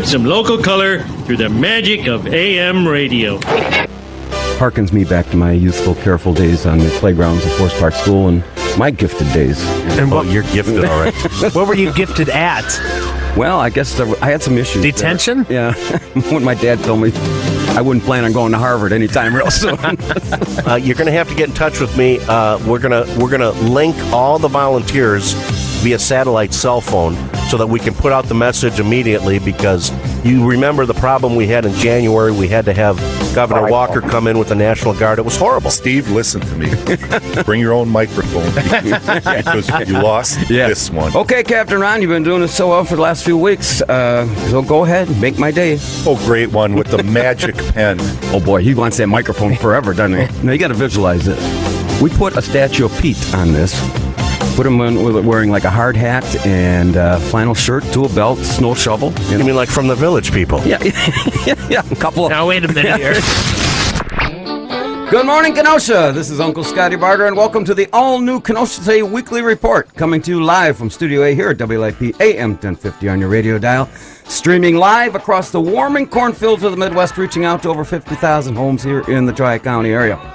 some local color through the magic of AM radio. Harkens me back to my youthful, careful days on the playgrounds at Forest Park School and my gifted days. And what you're gifted, all right. What were you gifted at? Well, I guess I had some issues. Detention? Yeah. When my dad told me I wouldn't plan on going to Harvard anytime real soon. You're going to have to get in touch with me. We're gonna link all the volunteers via satellite cell phone so that we can put out the message immediately, because you remember the problem we had in January. We had to have Governor Walker come in with the National Guard. It was horrible. Steve, listen to me. Bring your own microphone because you lost this one. Okay, Captain Ron, you've been doing it so well for the last few weeks. So go ahead, make my day. Oh, great one with the magic pen. Oh, boy, he wants that microphone forever, doesn't he? Now, you got to visualize it. We put a statue of Pete on this. Put him wearing like a hard hat and flannel shirt, tool belt, snow shovel. You mean like from the Village People? Yeah, yeah, a couple of... Now, wait a minute here. Good morning, Kenosha. This is Uncle Scotty Barter, and welcome to the all-new Kenosha Today Weekly Report, coming to you live from Studio A here at WLIP AM 1050 on your radio dial, streaming live across the warming cornfields of the Midwest, reaching out to over 50,000 homes here in the Tri-County area.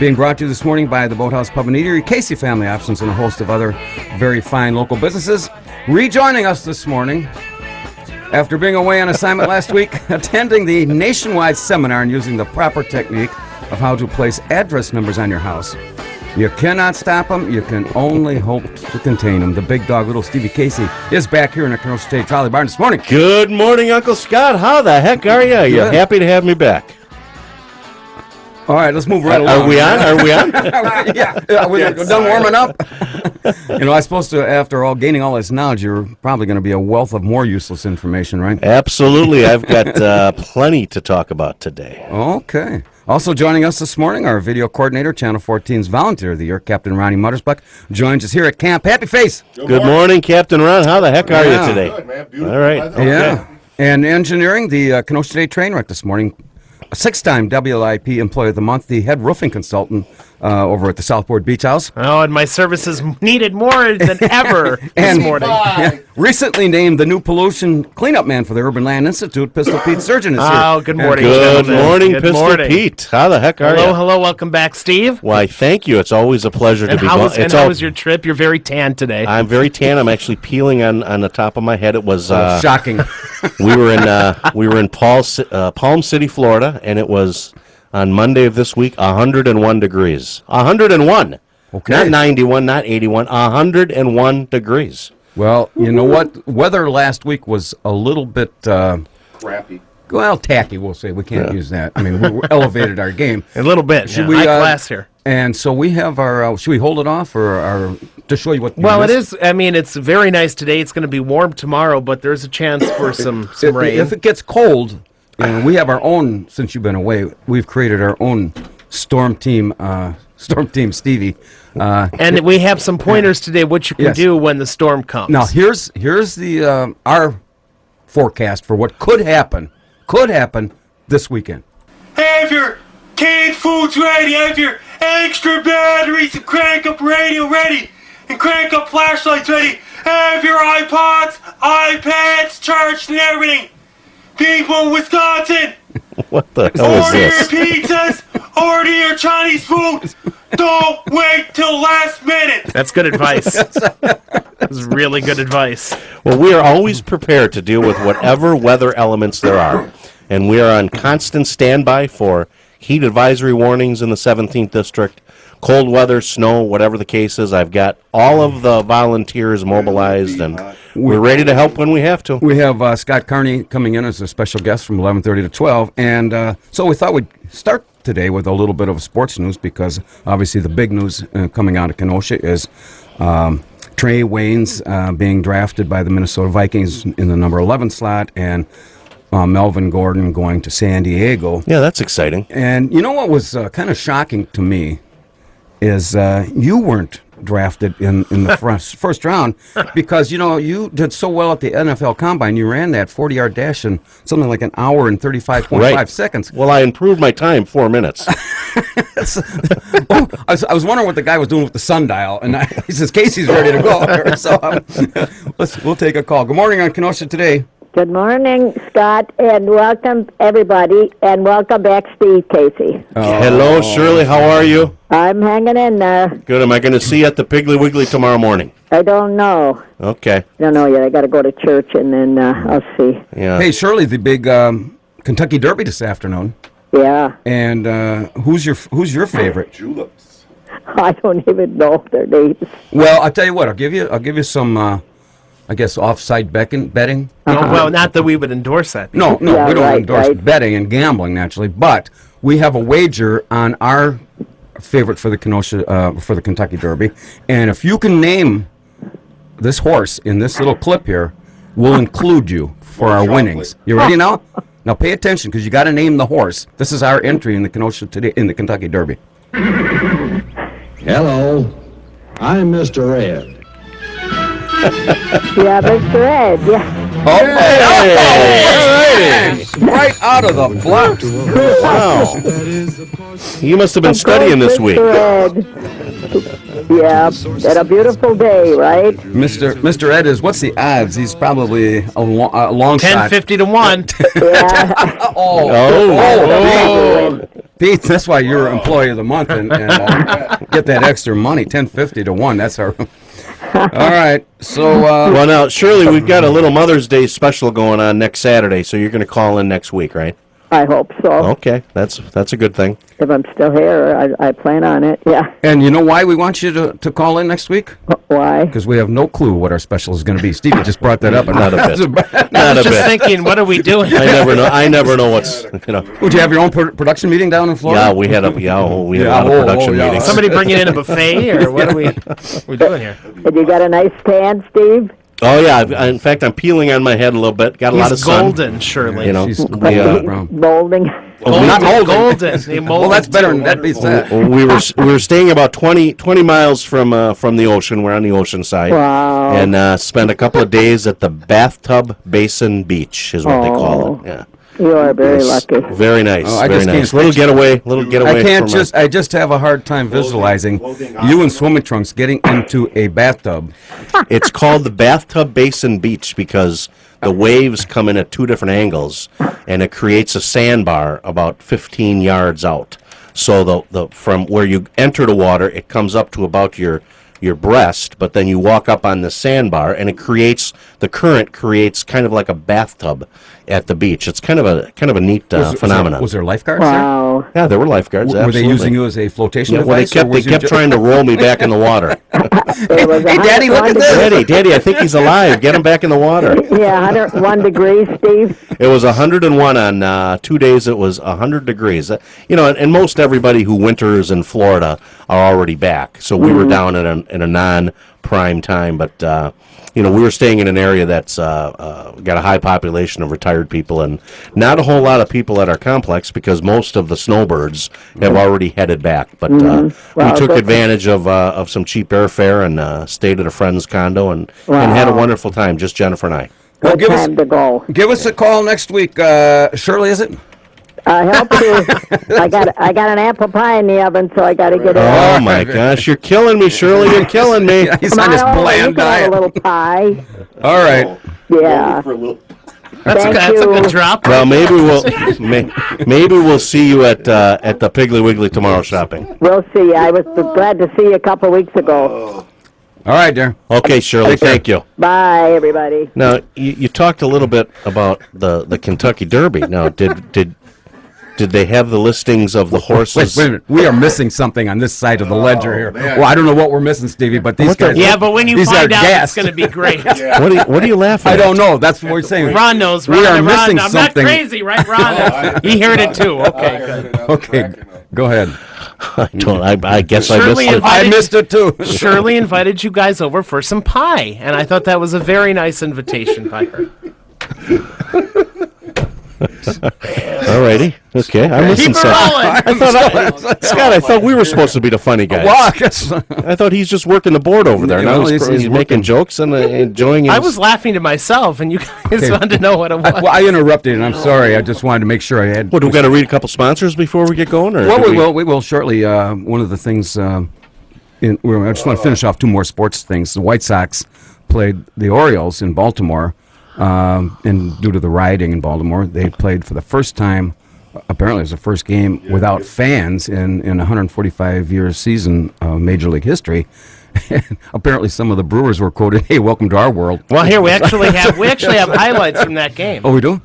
Being brought to you this morning by the Boathouse Pub and Eatery, Casey Family Options, and a host of other very fine local businesses. Rejoining us this morning, after being away on assignment last week, attending the nationwide seminar on using the proper technique of how to place address numbers on your house. You cannot stop them. You can only hope to contain them. The big dog, little Stevie Casey, is back here in the Kenosha State Trolley Barn this morning. Good morning, Uncle Scott. How the heck are you? You're happy to have me back. All right, let's move right along. Are we on? Yeah, we're done warming up. I'm supposed to, after all, gaining all this knowledge, you're probably going to be a wealth of more useless information, right? Absolutely. I've got plenty to talk about today. Okay. Also joining us this morning, our video coordinator, Channel 14's Volunteer of the Year, Captain Ronnie Muttersbuck, joins us here at camp. Happy face. Good morning, Captain Ron. How the heck are you today? Good, man. Beautiful. All right. Okay. Yeah. And engineering, the Kenosha Today train wreck this morning. A 6-time WLIP Employee of the Month, the head roofing consultant over at the Southport Beach House. Oh, and my services needed more than ever this morning. Recently named the new pollution cleanup man for the Urban Land Institute, Pistol Pete Surgeon is here. Oh, good morning, Good gentlemen. morning, Good Pistol morning. Pete. How the heck are you? Hello, welcome back, Steve. Why, thank you. It's always a pleasure to be How back. was your trip? You're very tan today. I'm very tan. I'm actually peeling on the top of my head. It was shocking. we were in Palm City, Florida, and it was on Monday of this week 101 degrees. 101. Okay. Not 91, not 81. 101 degrees. Well, you know what? Weather last week was a little bit Crappy. well, tacky, we'll say. We can't use that. I mean, we elevated our game. A little bit. Should Yeah. we, High class here. And so we have our, should we hold it off or to show you what? Well, it is. I mean, it's very nice today. It's going to be warm tomorrow, but there's a chance for some rain. If it gets cold, we have our own, since you've been away, we've created our own storm team Stevie. And we have some pointers today what you can Yes. do when the storm comes. Now, here's the our forecast for what could happen this weekend. Have your canned foods ready, have your extra batteries and crank up radio ready, and crank up flashlights ready, have your iPods, iPads charged and everything. People in Wisconsin, What the hell is order your this? pizzas, order your Chinese food. Don't wait till last minute. That's good advice. That's really good advice. Well, we are always prepared to deal with whatever weather elements there are. And we are on constant standby for heat advisory warnings in the 17th District, cold weather, snow, whatever the case is. I've got all of the volunteers mobilized, and we're ready to help when we have to. We have Scott Carney coming in as a special guest from 11:30 to 12, and so we thought we'd start today with a little bit of sports news, because obviously the big news coming out of Kenosha is Trey Waynes being drafted by the Minnesota Vikings in the number 11 slot, and Melvin Gordon going to San Diego. Yeah, that's exciting. And you know what was kind of shocking to me is you weren't drafted in the first round, because you did so well at the NFL Combine. You ran that 40-yard dash in something like an hour and 35.5 seconds. Well, I improved my time 4 minutes. I was wondering what the guy was doing with the sundial, and he says Casey's ready to go. So we'll take a call. Good morning on Kenosha Today. Good morning, Scott, and welcome, everybody, and welcome back, Steve Casey. Hello, Shirley. How are you? I'm hanging in there. Good. Am I going to see you at the Piggly Wiggly tomorrow morning? I don't know. Okay. I don't know yet. I got to go to church, and then I'll see. Yeah. Hey, Shirley, the big Kentucky Derby this afternoon. Yeah. And who's your favorite? Juleps. I don't even know their names. Well, I'll tell you what. I'll give you some. I guess offside betting. Well, not that we would endorse that. No, Yeah, we don't right, endorse right. betting and gambling naturally, but we have a wager on our favorite for the Kenosha for the Kentucky Derby, and if you can name this horse in this little clip here, we'll include you for our winnings. You ready now? Now pay attention because you got to name the horse. This is our entry in the Kenosha today in the Kentucky Derby. Hello, I'm Mr. Ed. Yeah, Mr. Ed, yeah. Right out of the block. Wow. You must have been studying this week. Mr. Ed. Yeah, had a beautiful day, right? Mr. Ed is, what's the odds? He's probably a long shot. 10-50 to 1. Yeah. Oh. Pete, that's why you're employee of the month and get that extra money, 10-50 to 1. That's our. All right. So Well, now, Shirley, we've got a little Mother's Day special going on next Saturday, so you're going to call in next week, right? I hope so. Okay, that's a good thing. If I'm still here, I plan on it, yeah. and you know why we want you to call in next week? Why? Because we have no clue what our special is going to be. Stevie just brought that up. Not a bit. I Not a was just bit. thinking, what are we doing? I never know what's, Would you have your own production meeting down in Florida? Yeah, we had a lot of production meetings. Somebody bringing in a buffet, or what are we doing here? And you got a nice tan, Steve? Oh yeah, in fact, I'm peeling on my head a little bit. Got a lot of He's sun. golden, surely. You know, She's we, Molding. not molding. Golden. They Well, molded that's better. too. That beats that. we were staying about 20 miles from the ocean. We're on the ocean side. Wow. And spent a couple of days at the Bathtub Basin Beach, is what they call it. Yeah. You are very lucky. Very nice. Oh, I very just nice. can't Little getaway. I can't from I just have a hard time visualizing you in swimming trunks getting into a bathtub. It's called the Bathtub Basin Beach because the waves come in at two different angles, and it creates a sandbar about 15 yards out. So the from where you enter the water, it comes up to about your breast, but then you walk up on the sandbar, and the current creates kind of like a bathtub at the beach. It's kind of a neat phenomenon. Was there lifeguards Wow. Yeah, there were lifeguards. there? Were they absolutely. using you as a flotation Yeah, well, device? they kept trying to roll me back in the water. It was Hey, Daddy, look at this. Daddy, I think he's alive. Get him back in the water. Yeah, 101 degrees, Steve. It was 101 on 2 days. It was 100 degrees. And most everybody who winters in Florida are already back. So we were down in a non-prime time, but we were staying in an area that's got a high population of retired people, and not a whole lot of people at our complex because most of the snowbirds have already headed back. But Wow, we took that's- advantage of some cheap airfare and stayed at a friend's condo and had a wonderful time. Just Jennifer and I. Well, Good time to go. give us a call next week. Shirley, is it? I help you. I got an apple pie in the oven, so I got to get it. Oh my gosh, you're killing me, Shirley. You're killing me. He's Come on on this over, you bland can have diet. a little pie. All right. Yeah. That's Thank a good you. drop. Well, maybe we'll see you at the Piggly Wiggly tomorrow shopping. We'll see. I was glad to see you a couple weeks ago. All right, dear. Okay, Shirley. Take care. Thank you. Bye, everybody. Now you talked a little bit about the Kentucky Derby. Now, did they have the listings of the horses? Wait a minute. We are missing something on this side of the ledger here. Well, I don't know what we're missing, Stevie, but these guys. Yeah, but when you these find are out, gassed. it's going to be great. What are you laughing I at? don't know. That's what we're saying. Ron knows. We are Ron, missing I'm something. not crazy, right, Ron? He heard it too. Okay, good. Okay, go ahead. I guess Shirley I missed it. I missed it too. Shirley invited you guys over for some pie, and I thought that was a very nice invitation by her. Alrighty. Okay. I'm missing Keep her something. rolling. Scott, I thought we were supposed to be the funny guys. Well, I guess- I thought he's just working the board over there. You Now know, he's he's making jokes and enjoying his... I was laughing to myself, and you guys wanted to know what it was. well, I interrupted, and I'm sorry. I just wanted to make sure I had. What, do we got to read a couple sponsors before we get going? Or Well, do we will shortly. One of the things, I just want to finish off two more sports things. The White Sox played the Orioles in Baltimore and due to the rioting in Baltimore, they played for the first time. Apparently, it was the first game without fans in 145-year season of Major League history. And apparently, some of the Brewers were quoted, "Hey, welcome to our world." Well, here we actually have highlights from that game. Oh, we do?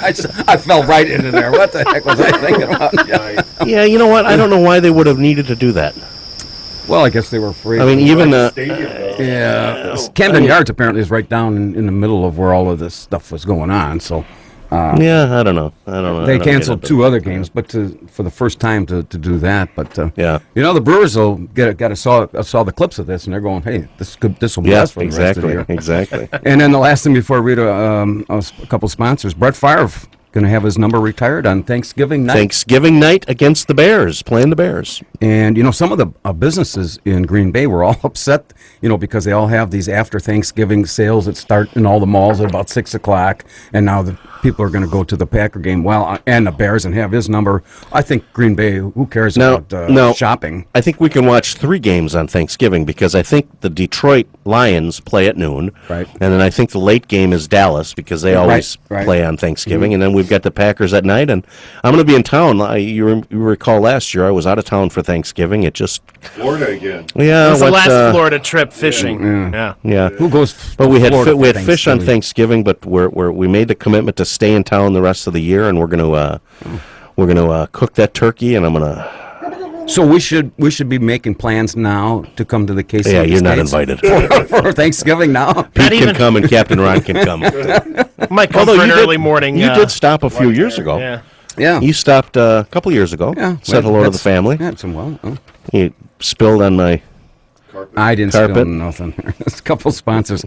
I fell right into there. What the heck was I thinking about? Yeah, you know what? I don't know why they would have needed to do that. Well, I guess they were afraid. I mean, even Camden Yards apparently is right down in the middle of where all of this stuff was going on. So, I don't know. They canceled 2 other games, but for the first time to do that. But yeah, the Brewers will saw the clips of this, and they're going, "Hey, this will be us for the rest of the year." Exactly. And then the last thing before I read a couple sponsors, Brett Favre going to have his number retired on Thanksgiving night. Thanksgiving night against the Bears, playing the Bears. And, some of the businesses in Green Bay were all upset, because they all have these after Thanksgiving sales that start in all the malls at about 6 o'clock. And now the people are going to go to the Packer game, and the Bears, and have his number. I think Green Bay, who cares about shopping? I think we can watch 3 games on Thanksgiving because I think the Detroit Lions play at noon. Right. And then I think the late game is Dallas because they always play on Thanksgiving. Mm-hmm. And then we've got the Packers at night. And I'm going to be in town. You recall last year I was out of town for Thanksgiving. It just... Florida again. Yeah. It was the last Florida trip fishing. Yeah. Who goes? But we had fish on Thanksgiving, but we made the commitment to stay in town the rest of the year, and we're gonna cook that turkey, and I'm gonna. So we should be making plans now to come to the KC. Yeah, you're not invited for Thanksgiving now. Pete can come and Captain Ron can come. Might come for an early morning. You did stop a few years ago. Yeah. You stopped a couple years ago. Yeah. Said hello to the family. Yeah, You spilled on my I didn't carpet. spill nothing. There's a couple sponsors.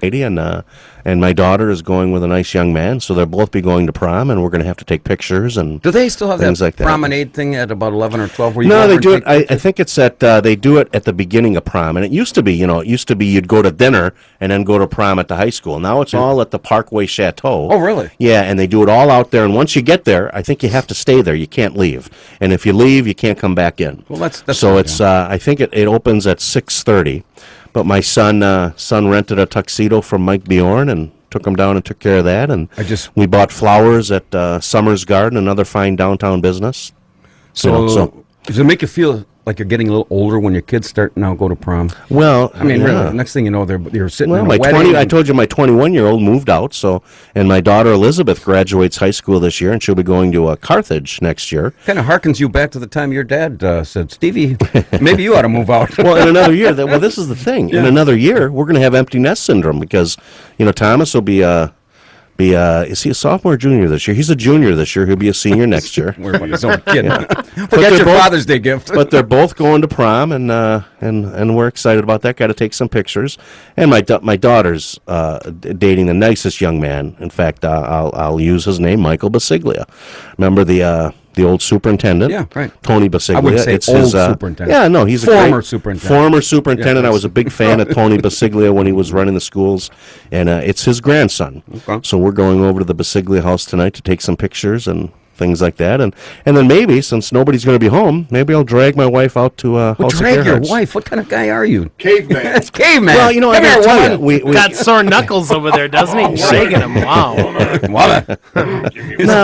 And my daughter is going with a nice young man, so they'll both be going to prom, and we're going to have to take pictures and. Do they still have things that like that. promenade thing at about 11 or 12? No, they do it. I think it's at they do it at the beginning of prom, and it used to be, you'd go to dinner and then go to prom at the high school. Now it's all at the Parkway Chateau. Oh, really? Yeah, and they do it all out there. And once you get there, I think you have to stay there. You can't leave, and if you leave, you can't come back in. Well, that's so it's. I think it opens at 6:30. But my son rented a tuxedo from Mike Bjorn and took him down and took care of that. And we bought flowers at Summers Garden, another fine downtown business. So does it make you feel like you're getting a little older when your kids start now go to prom? Well, I mean, really, next thing you know, you're sitting in a my wedding. I told you my 21-year-old moved out, and my daughter Elizabeth graduates high school this year, and she'll be going to Carthage next year. Kind of harkens you back to the time your dad said, "Stevie, maybe you ought to move out." Well, in another year, this is the thing. Yeah. In another year, we're going to have empty nest syndrome because, Thomas will be is he a sophomore or junior this year? He's a junior this year. He'll be a senior next year. We're kidding. Forget your Father's Day gift. But they're both going to prom, and we're excited about that. Got to take some pictures. And my daughter's dating the nicest young man. In fact, I'll use his name, Michael Basiglia. Remember the old superintendent? Yeah, right. Tony Basiglia. I wouldn't say it's old superintendent. Yeah, no, he's former a superintendent. Former superintendent. I was a big fan of Tony Basiglia when he was running the schools, and it's his grandson. Okay. So we're going over to the Basiglia house tonight to take some pictures and things like that, and then maybe, since nobody's going to be home, maybe I'll drag my wife out to House of drag your Gerhardt's. wife? What kind of guy are you? Caveman. It's caveman. Well, I got to tell you, we got sore knuckles over there, doesn't he? Shaking him. Wow.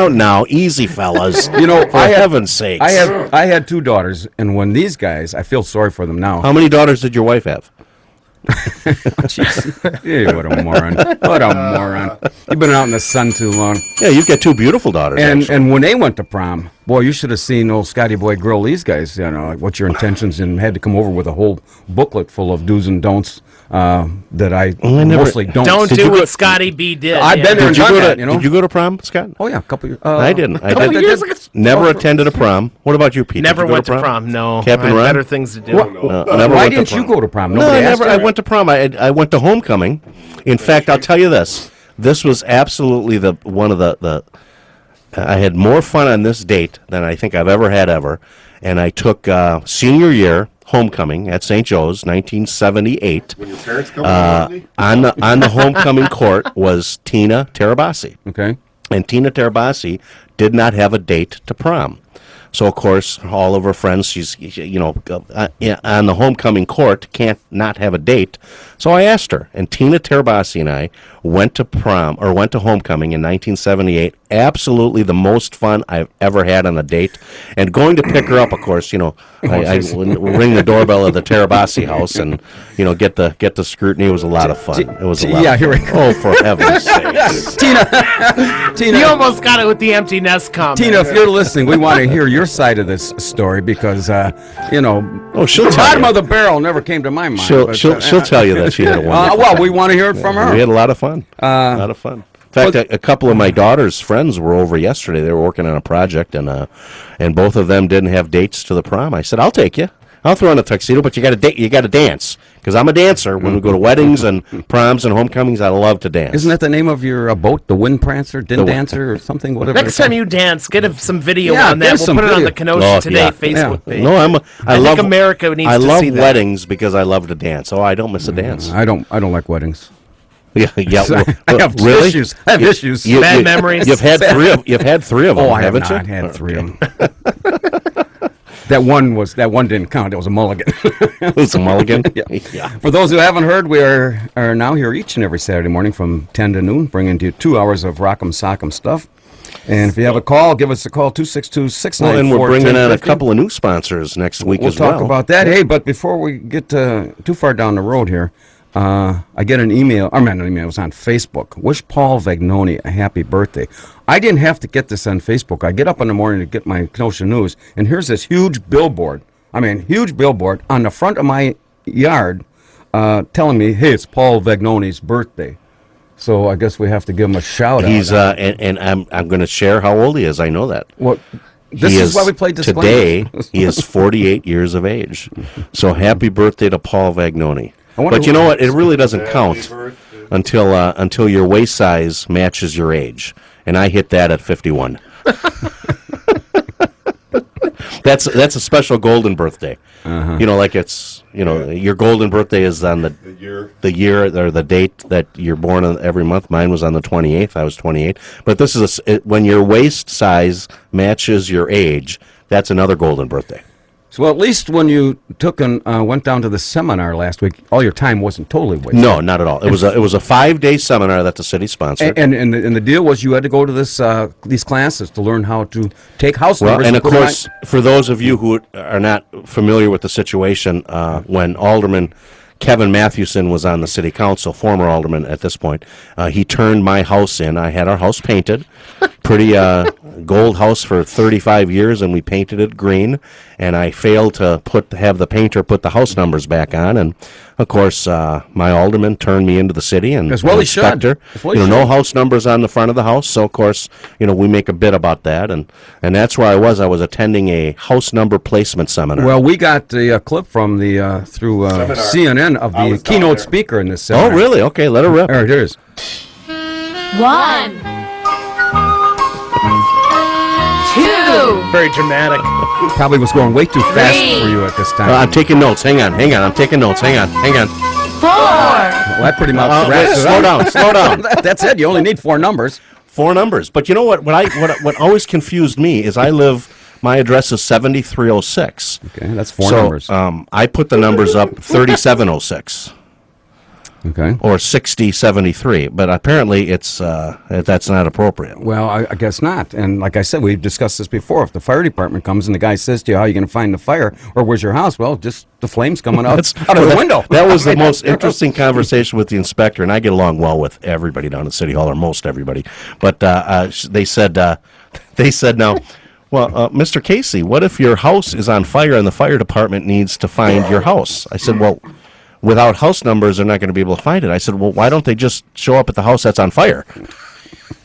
Now, easy, fellas. For heaven's sakes. I had 2 daughters, and when these guys, I feel sorry for them now. How many daughters did your wife have? Yeah, what a moron. What a moron. You've been out in the sun too long. Yeah, you've got 2 beautiful daughters. And when they went to prom, boy, you should have seen old Scotty Boy grill these guys, like what's your intentions, and had to come over with a whole booklet full of do's and don'ts that I mostly don't. Don't do what Scotty B did. I've been there and done that, Did you go to prom, Scott? Oh, yeah, a couple years. I didn't. Years ago. Never attended a prom. What about you, Pete? Never Did you went to prom. No. Captain I had Ron? better things to do. Why didn't you go to prom? No, I went to prom. I went to homecoming. In fact, I'll tell you this. This was absolutely one of the I had more fun on this date than I think I've ever had ever. And I took senior year homecoming at St. Joe's, 1978. When your parents come on the homecoming court was Tina Terabasi. Okay. And Tina Terabasi did not have a date to prom. So, of course, all of her friends, she's, on the homecoming court, can't not have a date. So I asked her, and Tina Terabasi and I went to homecoming in 1978. Absolutely the most fun I've ever had on a date. And going to pick her up, of course, I ring the doorbell of the Terabasi house and, get the scrutiny. It was a lot of fun. It was a lot of fun. Here we go. Oh, for heaven's sakes. Tina, You almost got it with the empty nest comment. Tina, if you're listening, we want to hear your side of this story because, she'll the tell bottom you. of the barrel never came to my mind. She'll tell you that she had a wonderful well, time. we want to hear it from her. We had a lot of fun. A lot of fun. In fact, a couple of my daughter's friends were over yesterday. They were working on a project, and both of them didn't have dates to the prom. I said, "I'll take you. I'll throw on a tuxedo, but you got to dance because I'm a dancer. When we go to weddings and proms and homecomings, I love to dance." Isn't that the name of your boat, the Wind Prancer, Din Dancer, or something? Whatever. Next time you dance, get some video Yeah, on that. there's We'll some put it on video. the Kenosha Today Facebook page. No, I think love America needs I to love see that. weddings because I love to dance. Oh, I don't miss a dance. I don't like weddings. Yeah. I have really? issues. I have issues. Bad memories. You've had three of them. Oh, I have haven't not you? had three of them. That one didn't count. It was a mulligan. It's a mulligan. Yeah. For those who haven't heard, we are now here each and every Saturday morning from 10 to noon, bringing to you 2 hours of rock'em sock'em stuff. And if you have a call, give us a call, 262-694-1050. Well, and we're bringing on a couple of new sponsors next week as well. We'll talk about that. Hey, but before we get too far down the road here, I get an email. I mean, it was on Facebook. Wish Paul Vagnoni a happy birthday. I didn't have to get this on Facebook. I get up in the morning to get my Kenosha news, and here's this huge billboard. Huge billboard on the front of my yard telling me, hey, it's Paul Vagnoni's birthday. So I guess we have to give him a shout out. He's and I'm going to share how old he is. I know that. Well, this is why we played disclaimer. Today, he is 48 years of age. So happy birthday to Paul Vagnoni. But you know what? It really doesn't count until your waist size matches your age, and I hit that at 51. That's a special golden birthday. Like it's your golden birthday is on the year or the date that you're born on every month. Mine was on the 28th. I was 28. But this is when your waist size matches your age. That's another golden birthday. So at least when you took and went down to the seminar last week, all your time wasn't totally wasted. No, not at all. It was a 5-day seminar that the city sponsored. And the deal was you had to go to these classes to learn how to take house numbers. And of course, for those of you who are not familiar with the situation, when Alderman Kevin Mathewson was on the city council, former alderman at this point, he turned my house in. I had our house painted, pretty gold house for 35 years, and we painted it green. And I failed to have the painter put the house numbers back on. And of course, my alderman turned me into the city and as well he should. No house numbers on the front of the house. So of course, we make a bit about that, and that's where I was. I was attending a house number placement seminar. Well, we got the clip from the through CNN of the keynote speaker in this seminar. Oh, really? Okay, let her rip. There it is. 1, 2. Very dramatic. Probably was going way too fast for you at this time. I'm taking notes. Hang on. I'm taking notes. Hang on. 4. Well, that pretty much wraps it up. Slow down. That's it. You only need 4 numbers. 4 numbers. But you know what? What always confused me is my address is 7306. Okay, that's 4 numbers. I put the numbers up 3706. Okay. Or 6073, but apparently that's not appropriate. Well, I guess not. And like I said, we've discussed this before. If the fire department comes and the guy says to you, how are you going to find the fire? Or where's your house? Well, just the flames coming out of the window. That was the most interesting conversation with the inspector, and I get along well with everybody down at City Hall, or most everybody. But they said, now, well, Mr. Casey, what if your house is on fire and the fire department needs to find your house? I said, well, without house numbers, they're not going to be able to find it. I said, well, why don't they just show up at the house that's on fire?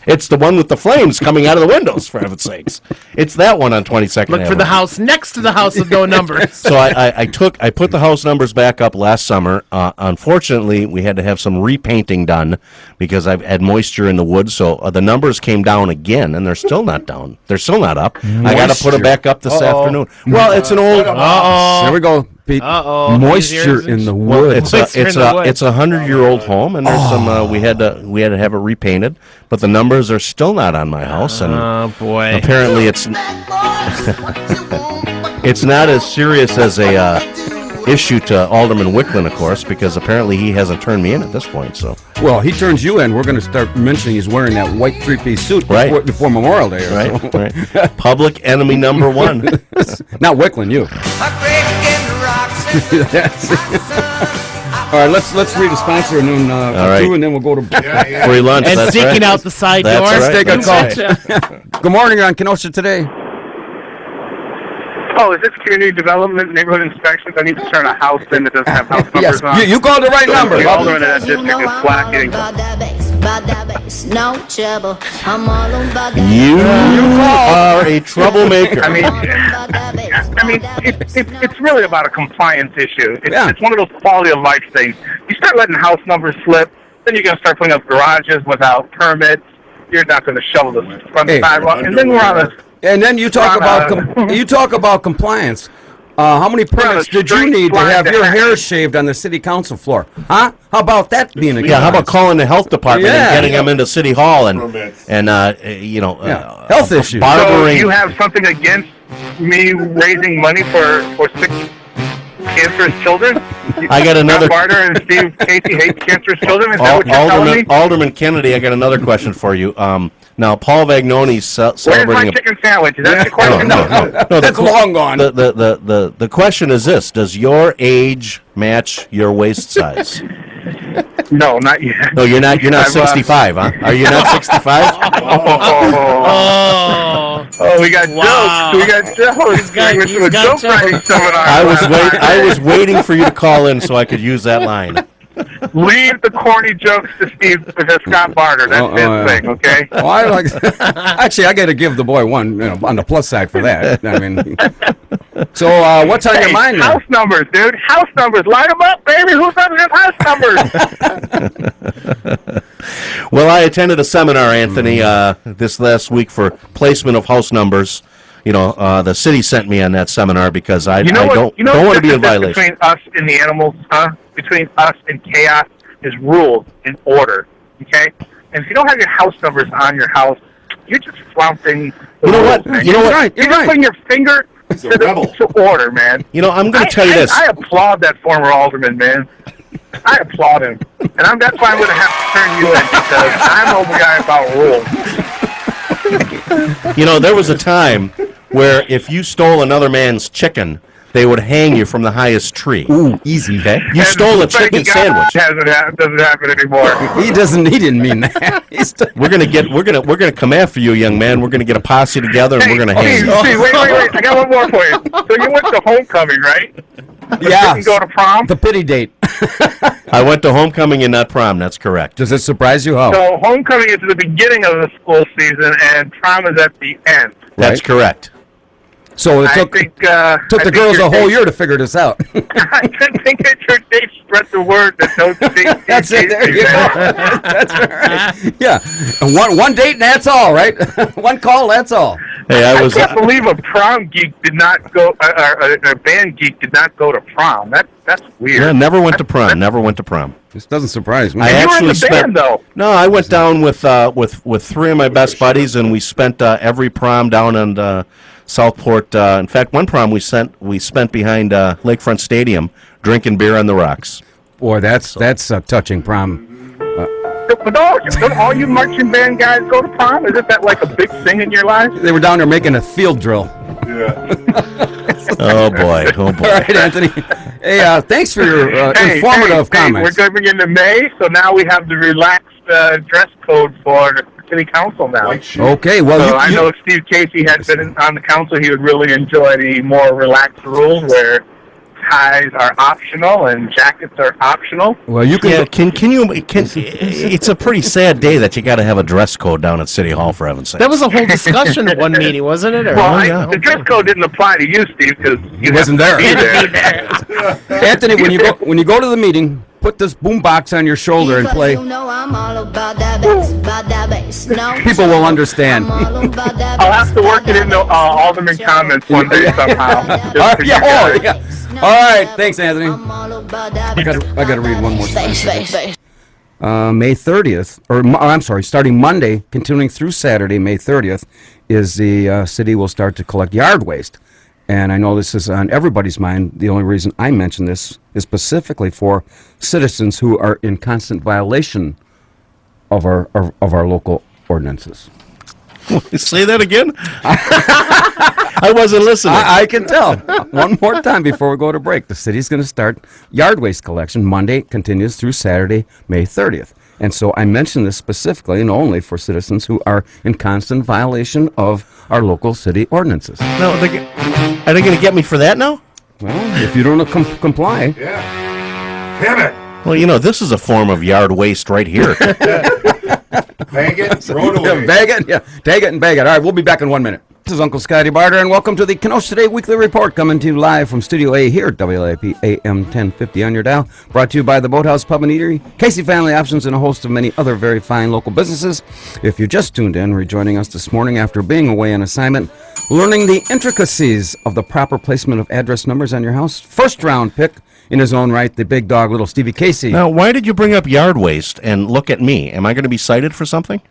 It's the one with the flames coming out of the windows, for heaven's sakes. It's that one on 22nd Look Avenue. for the house next to the house with no numbers. So I put the house numbers back up last summer. Unfortunately, we had to have some repainting done because I've had moisture in the wood. So the numbers came down again, and they're still not down. They're still not up. I got to put them back up this afternoon. Well, it's an old. There we go. Pete. Uh-oh. Moisture in the Well, wood. it's Moisture in the wood. it's a 100-year-old home, and there's some we had to have it repainted, but the numbers are still not on my house, and Oh, boy. apparently it's it's not as serious as a issue to Alderman Wicklund, of course, because apparently he hasn't turned me in at this point. So Well, he turns you in. We're going to start mentioning he's wearing that white three-piece suit Right. before Memorial Day. right, right. Public enemy number one. Not Wickland, you. All right, let's read a sponsor and then right. two, and then we'll go to Free lunch. And that's sneaking right. out the side That's door. right, take a that's call. right. Good morning on Kenosha today. Oh, is this community development, neighborhood inspections? I need to turn a house in that doesn't have house numbers Yes, on. you called the right number. The alderman in that district is slacking. No trouble. I'm all about that. You are a troublemaker. I mean, it's really about a compliance issue. Yeah. It's one of those quality of life things. You start letting house numbers slip, then you're going to start putting up garages without permits. You're not going to shovel the front sidewalk, and then we're on a... And then you talk about compliance. How many permits did you need to have your hair shaved on the city council floor? Huh? How about that being a Yeah, how about calling the health department Yeah. and getting them into City Hall and health issues? So barbering? you have something against me raising money for sick cancerous children? I got another- Scott Barter and Steve Casey hate cancerous children? Is that what you're telling me? Alderman Kennedy, I got another question for you. Now, Paul Vagnoni's Where's celebrating my chicken sandwich? Is that your question? No, That's long gone. The question is this: does your age match your waist size? No, not yet. No, you're not. You're not I've, 65, huh? Are you not 65? Oh, we got jokes. We got jokes. He's got joke writing jokes. seminar. I was waiting for you to call in so I could use that line. Leave the corny jokes to Scott Barter. That's his thing, okay? Well, I like. Actually, I got to give the boy one on the plus side for that. I mean, so what's on your mind now? House numbers, dude. House numbers. Line them up, baby. Who's on his house numbers? Well, I attended a seminar, Anthony, this last week for placement of house numbers. You know, the city sent me on that seminar because I don't want to be in violation. Between us and the animals, between us and chaos is rules and order, okay? And if you don't have your house numbers on your house, you're just flouting the You know what? rules, man. You know what? Right, You're you're just right. putting your finger to order, man. You know, I'm going to tell you this. I applaud that former alderman, man. I applaud him. And that's why I'm going to have to turn you in, because I'm the guy about rules. You know, there was a time where if you stole another man's chicken, they would hang you from the highest tree. Ooh, easy. Okay? You stole a chicken sandwich. Doesn't happen anymore. He didn't mean that. We're gonna come after you, young man. We're gonna get a posse together and we're gonna hang you. Hey, wait. I got one more for you. So you went to homecoming, right? Yeah. You go to prom? The pity date. I went to homecoming and not prom. That's correct. Does it surprise you? How? So homecoming is at the beginning of the school season, and prom is at the end. That's correct. So it I took think the girls a whole year to figure this out. I think that your date spread the word that those dates. That's it. There you go. That's right. Yeah. And one date, and that's all, right? One call, that's all. Hey, I can't believe a prom geek did not go, a band geek did not go to prom. That's weird. Yeah, never went to prom. Never went to prom. This doesn't surprise me. I you were in actually the spent. band, though. No, I went down with three of my best buddies, and we spent every prom down in Southport. In fact, one prom we spent behind Lakefront Stadium drinking beer on the rocks. Boy, that's a touching prom. But don't all you marching band guys go to prom? Isn't that like a big thing in your life? They were down there making a field drill. Yeah. Oh boy. All right, Anthony. Hey, thanks for your informative comments. We're going into May, so now we have the relaxed dress code for the city council now. Okay, well, so I know if Steve Casey had been on the council, he would really enjoy the more relaxed rules where ties are optional and jackets are optional. Well, you can. Yeah, can it's a pretty sad day that you got to have a dress code down at City Hall, for heaven's sake. That was a whole discussion at one meeting, wasn't it? Or? Well, the dress code didn't apply to you, Steve, because you wasn't there. Anthony, when you go to the meeting, put this boombox on your shoulder and play. People will understand. I'll have to work it into Alderman comments one day somehow. Yeah. right, thanks, Anthony. I got to read one more time. May 30th, I'm sorry, starting Monday, continuing through Saturday, May 30th, is the city will start to collect yard waste. And I know this is on everybody's mind. The only reason I mention this is specifically for citizens who are in constant violation of our local ordinances. Say that again? I wasn't listening. I can tell. One more time before we go to break. The city's going to start yard waste collection. Monday continues through Saturday, May 30th. And so I mention this specifically and only for citizens who are in constant violation of our local city ordinances. No, are they going to get me for that now? Well, if you don't comply. Yeah. Damn it. Well, this is a form of yard waste right here. Bag it, throw it away. Bag it, yeah. Tag it and bag it. All right, we'll be back in 1 minute. This is Uncle Scotty Barter, and welcome to the Kenosha Today Weekly Report, coming to you live from Studio A here at WLIP AM 1050 on your dial. Brought to you by the Boathouse Pub and Eatery, Casey Family Options, and a host of many other very fine local businesses. If you just tuned in, rejoining us this morning after being away on assignment, learning the intricacies of the proper placement of address numbers on your house, first round pick in his own right, the big dog, little Stevie Casey. Now, why did you bring up yard waste and look at me? Am I going to be cited for something?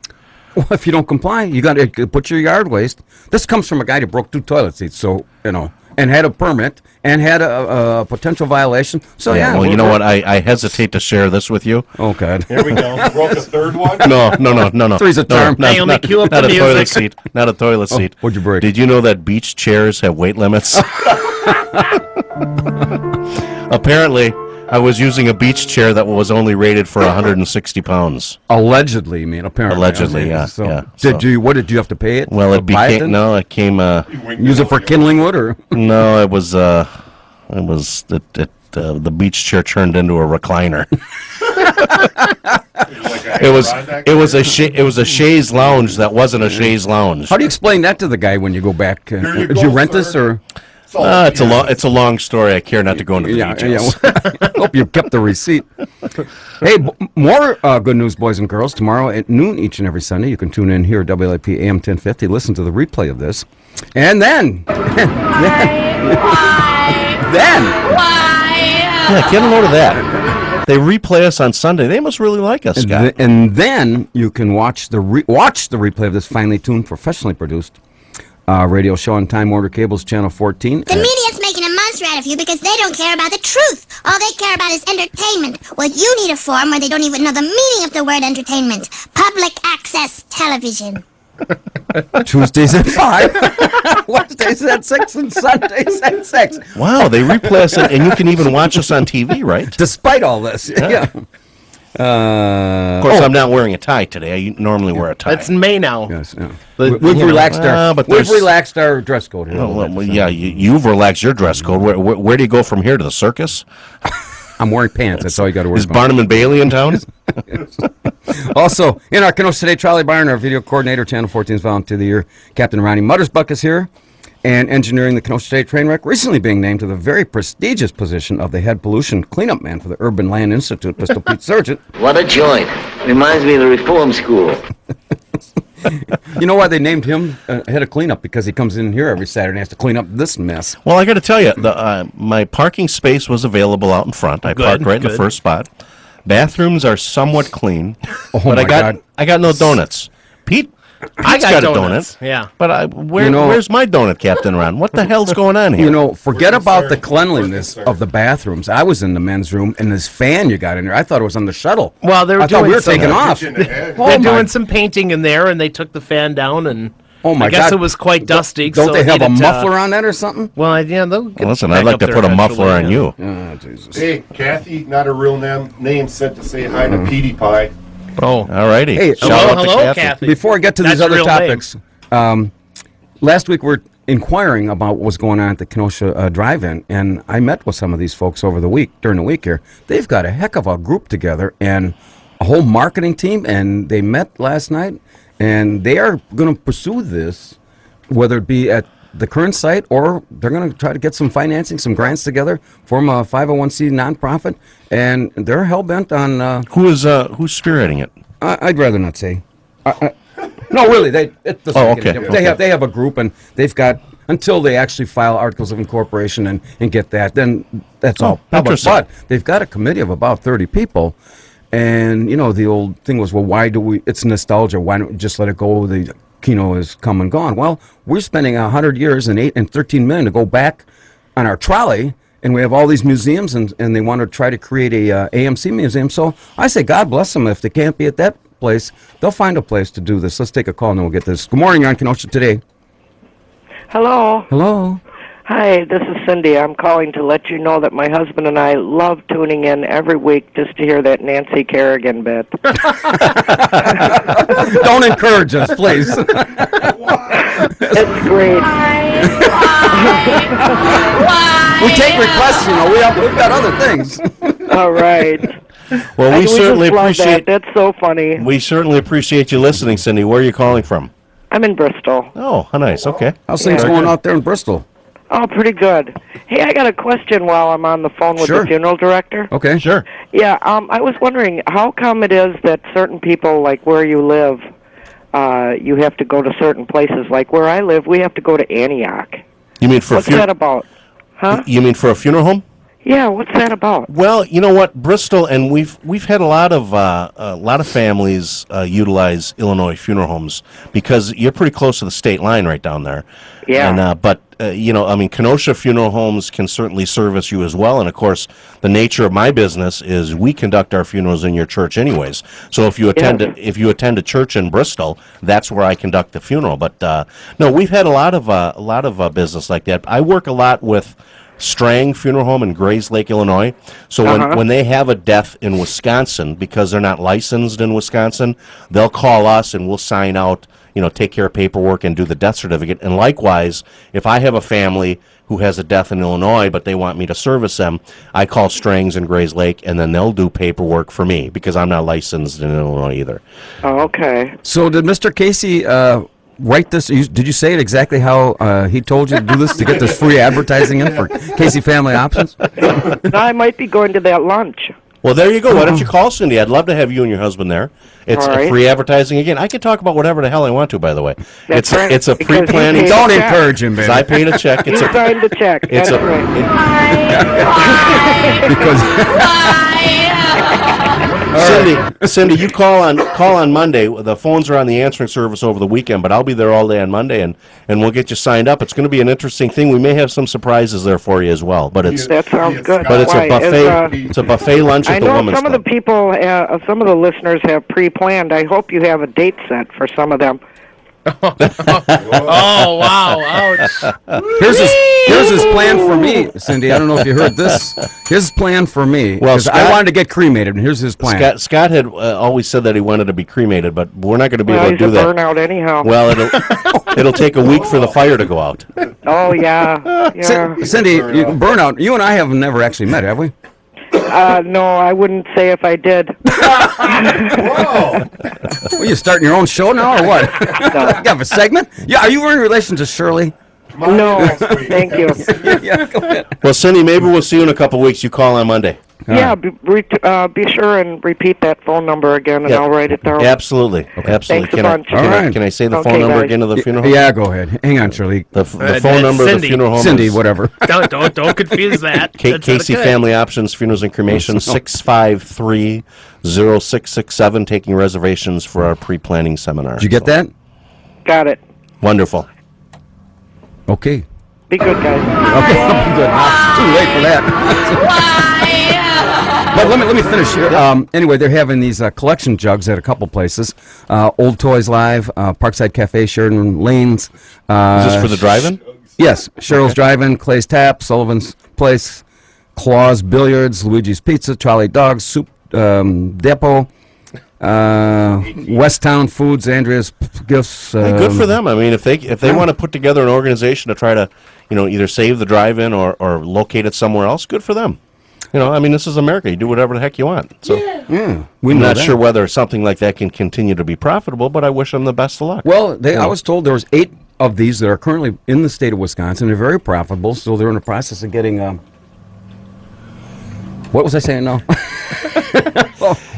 Well, if you don't comply, you got to put your yard waste. This comes from a guy that broke 2 toilet seats, so, and had a permit and had a potential violation. So, yeah. Well, you know what? I hesitate to share this with you. Oh, God. Here we go. Broke a third one? No. 3's a term. Naomi, cue up not the a music. toilet seat. Not a toilet seat. What'd you break? Did you know that beach chairs have weight limits? Apparently, I was using a beach chair that was only rated for 160 pounds. Allegedly, apparently. Allegedly, yeah. So, yeah, what did you have to pay it? Well, it came. Use it for kindling wood, or? No, it was the beach chair turned into a recliner. It was a chaise lounge that wasn't a chaise lounge. How do you explain that to the guy when you go back? Did you rent this, or? It's a long story. I care not to go into the details. I hope you kept the receipt. Hey, more good news, boys and girls. Tomorrow at noon each and every Sunday, you can tune in here at WLIP AM 1050, listen to the replay of this. And then... Yeah, get a load of that. They replay us on Sunday. They must really like us, Scott. And then you can watch the replay of this finely tuned, professionally produced radio show on Time Warner Cable's Channel 14. The media's making a monster out of you because they don't care about the truth. All they care about is entertainment. Well, you need a forum where they don't even know the meaning of the word entertainment. Public access television. Tuesdays at 5, Wednesdays at 6, and Sundays at 6. Wow, they replay us, and you can even watch us on TV, right? Despite all this, yeah. Of course, I'm not wearing a tie today. I normally wear a tie. It's in May now. Yes, yeah. But, we've relaxed our dress code here. You've relaxed your dress code. Where do you go from here, to the circus? I'm wearing pants. That's all you got to wear. Is Barnum and Bailey in town? Also, in our Kenosha Today Trolley Barn, our video coordinator, Channel 14's Volunteer of the Year, Captain Ronnie Muttersbuck is here. And engineering the Kenosha Today train wreck, recently being named to the very prestigious position of the head pollution cleanup man for the Urban Land Institute, Pistol Pete Sargent. What a joint. Reminds me of the reform school. You know why they named him head of cleanup? Because he comes in here every Saturday and has to clean up this mess. Well, I got to tell you, my parking space was available out in front. I parked right in the first spot. Bathrooms are somewhat clean, but I got no donuts. Pete's got a donut. Yeah. But where's my donut, Captain Ron? What the hell's going on here? Forget about the cleanliness of the bathrooms. I was in the men's room, and this fan you got in there, I thought it was on the shuttle. Well, they were taking off. They're doing some painting in there, and they took the fan down, and I guess it was quite dusty. Don't they have a muffler on that or something? Well, yeah. Listen, I'd like to put a muffler on you. Oh, Jesus. Hey, Kathy, not a real name, sent to say hi to Petey Pie. Oh, all righty. Hey, hello, Kathy. Before I get to these other topics, last week we're inquiring about what was going on at the Kenosha Drive-In, and I met with some of these folks during the week here. They've got a heck of a group together and a whole marketing team, and they met last night, and they are going to pursue this, whether it be at the current site, or they're going to try to get some financing, some grants together, form a 501c nonprofit, and they're hell-bent on... who's spearheading it? I'd rather not say. No, really, it doesn't make any difference. They have a group, and they've got until they actually file articles of incorporation and get that. Then that's all public. interesting. But they've got a committee of about 30 people. And, the old thing was, well, why do we, it's nostalgia. Why don't we just let it go? The Keno is come and gone. Well, we're spending 100 years and 13 million to go back on our trolley. And we have all these museums, and they want to try to create a AMC museum. So I say, God bless them. If they can't be at that place, they'll find a place to do this. Let's take a call, and then we'll get this. Good morning. You're on Kenosha Today. Hello. Hello. Hi, this is Cindy. I'm calling to let you know that my husband and I love tuning in every week just to hear that Nancy Kerrigan bit. Don't encourage us, please. It's great. We take requests, we've got other things. All right. Well, we certainly just love appreciate. that. That's so funny. We certainly appreciate you listening, Cindy. Where are you calling from? I'm in Bristol. Oh, how nice. Okay. How's things going out there in Bristol? Oh, pretty good. Hey, I got a question while I'm on the phone with Sure. the funeral director. Okay. Sure. Yeah, I was wondering how come it is that certain people, like where you live, you have to go to certain places. Like where I live, we have to go to Antioch. You mean for What's that about? Huh? You mean for a funeral home? Yeah, what's that about? Well, you know what, Bristol, and we've had a lot of families utilize Illinois funeral homes because you're pretty close to the state line right down there. Yeah. And but Kenosha Funeral Homes can certainly service you as well. And of course, the nature of my business is we conduct our funerals in your church, anyways. So if you attend a church in Bristol, that's where I conduct the funeral. But no, we've had a lot of business like that. I work a lot with Strang Funeral Home in Grays Lake, Illinois. So when they have a death in Wisconsin, because they're not licensed in Wisconsin, they'll call us and we'll sign out, take care of paperwork and do the death certificate. And likewise, if I have a family who has a death in Illinois, but they want me to service them, I call Strangs in Grays Lake, and then they'll do paperwork for me because I'm not licensed in Illinois either. Oh, okay. So did Mr. Casey write this? Did you say it exactly how he told you to do this to get this free advertising in for Casey Family Options? I might be going to that lunch. Well, there you go. Why don't you call Cindy? I'd love to have you and your husband there. It's All right. free advertising again. I can talk about whatever the hell I want to, by the way. That's right, It's a because pre-planning. he paid Don't a check. encourage him, baby. I paid a check. He signed the check. It's That's a- Cindy, you call on Monday. The phones are on the answering service over the weekend, but I'll be there all day on Monday, and we'll get you signed up. It's going to be an interesting thing. We may have some surprises there for you as well. But it's That sounds good. but it's Why? a buffet. It's a buffet lunch I at the know Women's some of the Club. people, some of the listeners have pre-planned. I hope you have a date set for some of them. Oh, wow. Ouch. Here's his plan for me, Cindy. I don't know if you heard this. His plan for me. Well, 'cause I Scott- wanted to get cremated, and here's his plan. Scott had always said that he wanted to be cremated, but we're not going to be Well, able to he's do a that. burnout anyhow. Well, it'll take a week for the fire to go out. Oh, yeah. Yeah. Cindy, burnout. You and I have never actually met, have we? No, I wouldn't say if I did. Well, you starting your own show now, or what? You have a segment? Yeah. Are you in relation to Shirley? No, thank you. Yeah, go ahead. Well, Cindy, maybe we'll see you in a couple weeks. You call on Monday. Yeah, be sure and repeat that phone number again, and Yep. I'll write it down. Absolutely. Absolutely. Thanks a bunch. Can I say the Okay, phone number guys. again of the funeral home? Yeah, go ahead. Hang on, Shirley. The phone number of the Cindy. funeral home Cindy, is whatever. Don't confuse that. That's Casey not good. Family Options Funerals and Cremation 653-0667, taking reservations for our pre-planning seminar. Did you get that? Got it. Wonderful. Okay. Be good, guys. Okay, good. Now, too late for that. But let me finish here. Anyway, they're having these collection jugs at a couple places. Old Toys Live, Parkside Cafe, Sheridan Lanes. Is this for the drive-in? Yes, Cheryl's Drive-In, Clay's Tap, Sullivan's Place, Claw's Billiards, Luigi's Pizza, Charlie Dogs, Soup Depot, Westtown Foods, Andrea's Gifts. Hey, good for them. I mean, if they want to put together an organization to try to, either save the drive-in or locate it somewhere else, good for them. I mean, this is America. You do whatever the heck you want. So Yeah, I'm not sure whether something like that can continue to be profitable, but I wish them the best of luck. Well, I was told there was 8 of these that are currently in the state of Wisconsin. They're very profitable, so they're in the process of getting. What was I saying now?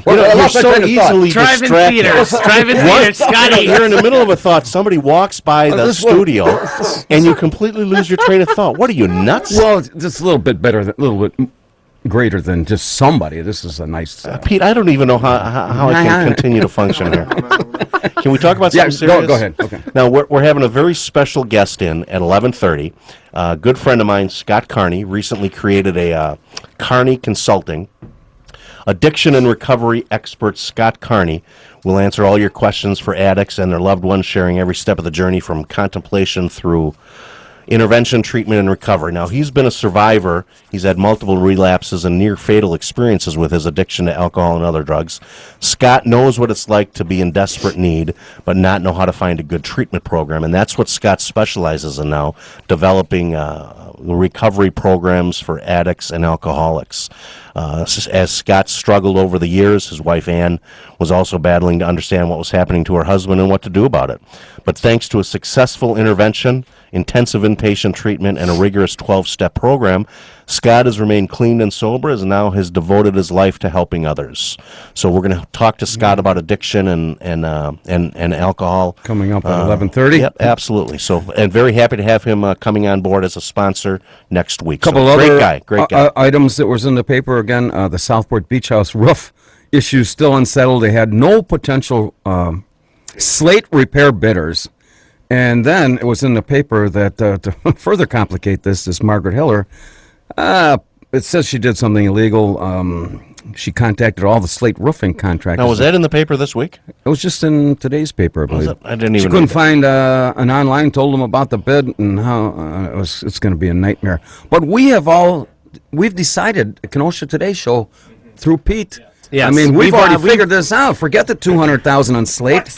You're so easily Drive-in distracted. theaters. Drive-in theaters, Scotty. You're in the middle of a thought. Somebody walks by the studio, and you completely lose your train of thought. What are you, nuts? Well, just a little bit better, a little bit greater than just somebody. This is a nice... Pete, I don't even know how I can continue to function here. Can we talk about something serious? Go ahead. Okay. Now, we're having a very special guest in at 11:30. A good friend of mine, Scott Carney, recently created a Carney Consulting. Addiction and recovery expert Scott Carney will answer all your questions for addicts and their loved ones, sharing every step of the journey from contemplation through intervention, treatment, and recovery. Now, he's been a survivor. He's had multiple relapses and near-fatal experiences with his addiction to alcohol and other drugs. Scott knows what it's like to be in desperate need, but not know how to find a good treatment program, and that's what Scott specializes in now, developing recovery programs for addicts and alcoholics. As Scott struggled over the years, his wife Ann was also battling to understand what was happening to her husband and what to do about it. But thanks to a successful intervention, intensive inpatient treatment, and a rigorous 12-step program, Scott has remained clean and sober, and now has devoted his life to helping others. So we're going to talk to Scott about addiction and alcohol. Coming up at 11:30. Yep, absolutely. So, and very happy to have him coming on board as a sponsor next week. Couple so, other great guy. Items that was in the paper again. The Southport Beach House roof issue still unsettled. They had no potential slate repair bidders. And then it was in the paper that to further complicate this Margaret Hiller, it says she did something illegal. She contacted all the slate roofing contractors. Now, was that in the paper this week? It was just in today's paper, I believe. I didn't even. She couldn't find an online. Told them about the bid and how it's going to be a nightmare. But we've decided at Kenosha Today show through Pete. Yes, I mean, we've already figured this out. Forget the $200,000 on slate.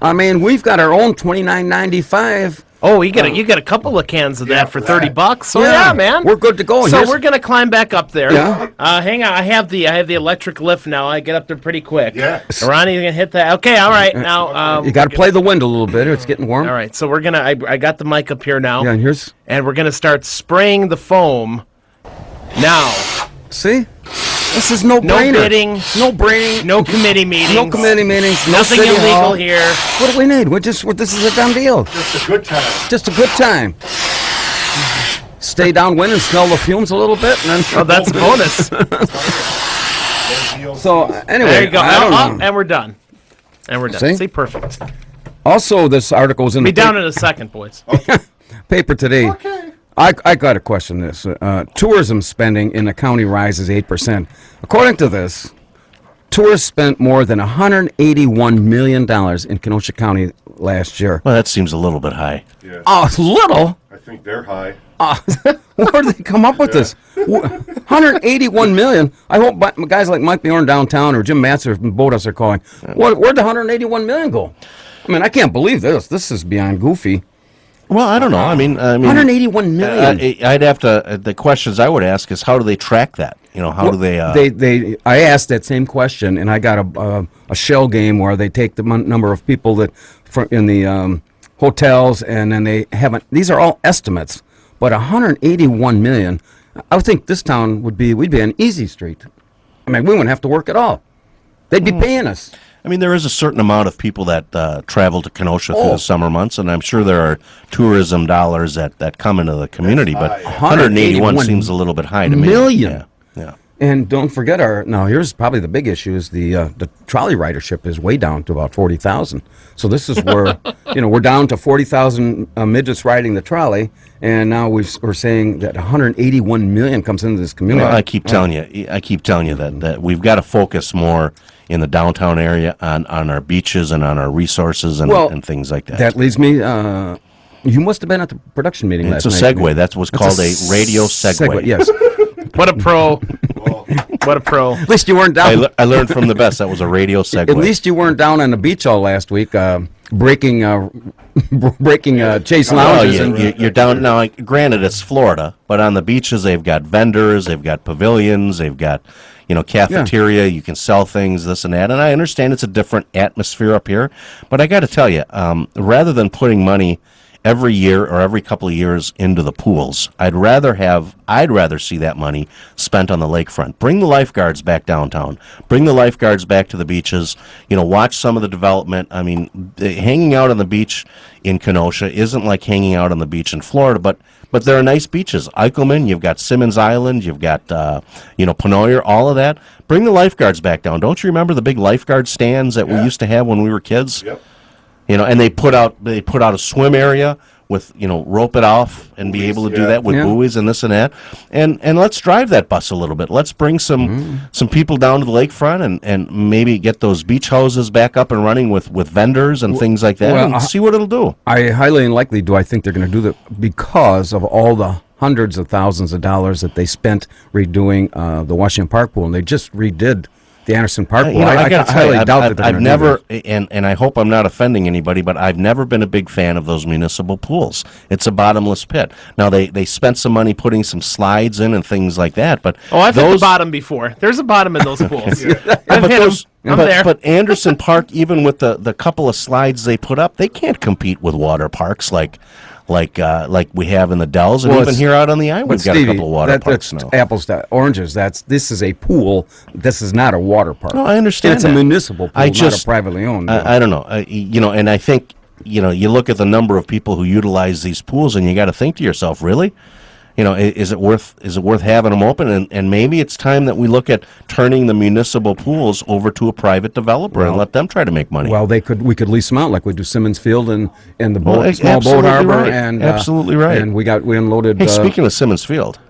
I mean, we've got our own $29.95. Oh, you get a couple of cans of that for $30. So yeah, man, we're good to go. So we're gonna climb back up there. Yeah. Hang on, I have the electric lift now. I get up there pretty quick. Yeah. Ronnie's gonna hit that. Okay, all right. Now you got to play the wind a little bit. It's getting warm. All right, so we're gonna. I got the mic up here now. Yeah, and and we're gonna start spraying the foam. Now. See. This is no brainer. No bidding. No brain. No committee meetings. No committee meetings. Nothing no illegal hall. here. What do we need? This is a done deal. Just a good time. Just a good time. Stay downwind and smell the fumes a little bit, and then. Oh, that's a bonus. So anyway, there you go. I don't know. And we're done. See? Perfect. Also, this article was in Be the down in a second, boys. paper today. Okay. I got to question this. Tourism spending in the county rises 8%. According to this, tourists spent more than $181 million in Kenosha County last year. Well, that seems a little bit high. Yeah. Oh, it's little? I think they're high. Where did they come up with this? $181 million. I hope guys like Mike Bjorn downtown or Jim Matzer from Bodas are calling. Where'd the $181 million go? I mean, I can't believe this. This is beyond goofy. Well, I don't know. I mean, $181 million. I'd have to. The questions I would ask is, how do they track that? You know, how do they? I asked that same question, and I got a shell game where they take the number of people that in the hotels, and then they haven't. These are all estimates, but $181 million. I would think this town we'd be on easy street. I mean, we wouldn't have to work at all. They'd be paying us. I mean, there is a certain amount of people that travel to Kenosha through the summer months, and I'm sure there are tourism dollars that come into the community, but 181 seems a little bit high to me. Million. Yeah. And don't forget here's probably the big issue is the trolley ridership is way down to about 40,000. So this is where, we're down to 40,000 midgets riding the trolley, and now we're saying that 181 million comes into this community. Well, I keep telling you that we've got to focus more in the downtown area on our beaches and on our resources and things like that. That leads me, you must have been at the production meeting last night. It's a segue. That's what's called a radio segue. Yes. What a pro. What a pro. At least you weren't down. I learned from the best. That was a radio segue. At least you weren't down on the beach all last week, breaking Chase lounges. You're down now. Granted, it's Florida, but on the beaches they've got vendors, they've got pavilions, they've got cafeteria. You can sell things, this and that. And I understand it's a different atmosphere up here, but I got to tell you, rather than putting money every year or every couple of years into the pools. I'd rather see that money spent on the lakefront. Bring the lifeguards back downtown. Bring the lifeguards back to the beaches. Watch some of the development. I mean, hanging out on the beach in Kenosha isn't like hanging out on the beach in Florida, but there are nice beaches. Eichelman, you've got Simmons Island, you've got Penoyer, all of that. Bring the lifeguards back down. Don't you remember the big lifeguard stands that we used to have when we were kids? Yep. And they put out a swim area with rope it off and be able to do that with buoys and this and that. And let's drive that bus a little bit. Let's bring some people down to the lakefront and maybe get those beach houses back up and running with vendors and things like that, and see what it'll do. I highly unlikely do I think they're going to do that because of all the hundreds of thousands of dollars that they spent redoing the Washington Park pool, and they just redid the Anderson Park pool. I highly doubt that. I've never, and I hope I'm not offending anybody, but I've never been a big fan of those municipal pools. It's a bottomless pit. Now they spent some money putting some slides in and things like that, but I've hit the bottom before. There's a bottom in those pools. But Anderson Park, even with the couple of slides they put up, they can't compete with water parks like we have in the Dells, and even here out on the island, we've got a couple of water parks now. Apples to oranges. This is a pool. This is not a water park. No, I understand. It's a municipal pool, not a privately owned. I don't know. And I think you look at the number of people who utilize these pools, and you got to think to yourself, really. Is it worth having them open? And maybe it's time that we look at turning the municipal pools over to a private developer and let them try to make money. Well, we could lease them out like we do Simmons Field and the small boat harbor. Right. And absolutely right. And we unloaded. Hey, speaking of Simmons Field.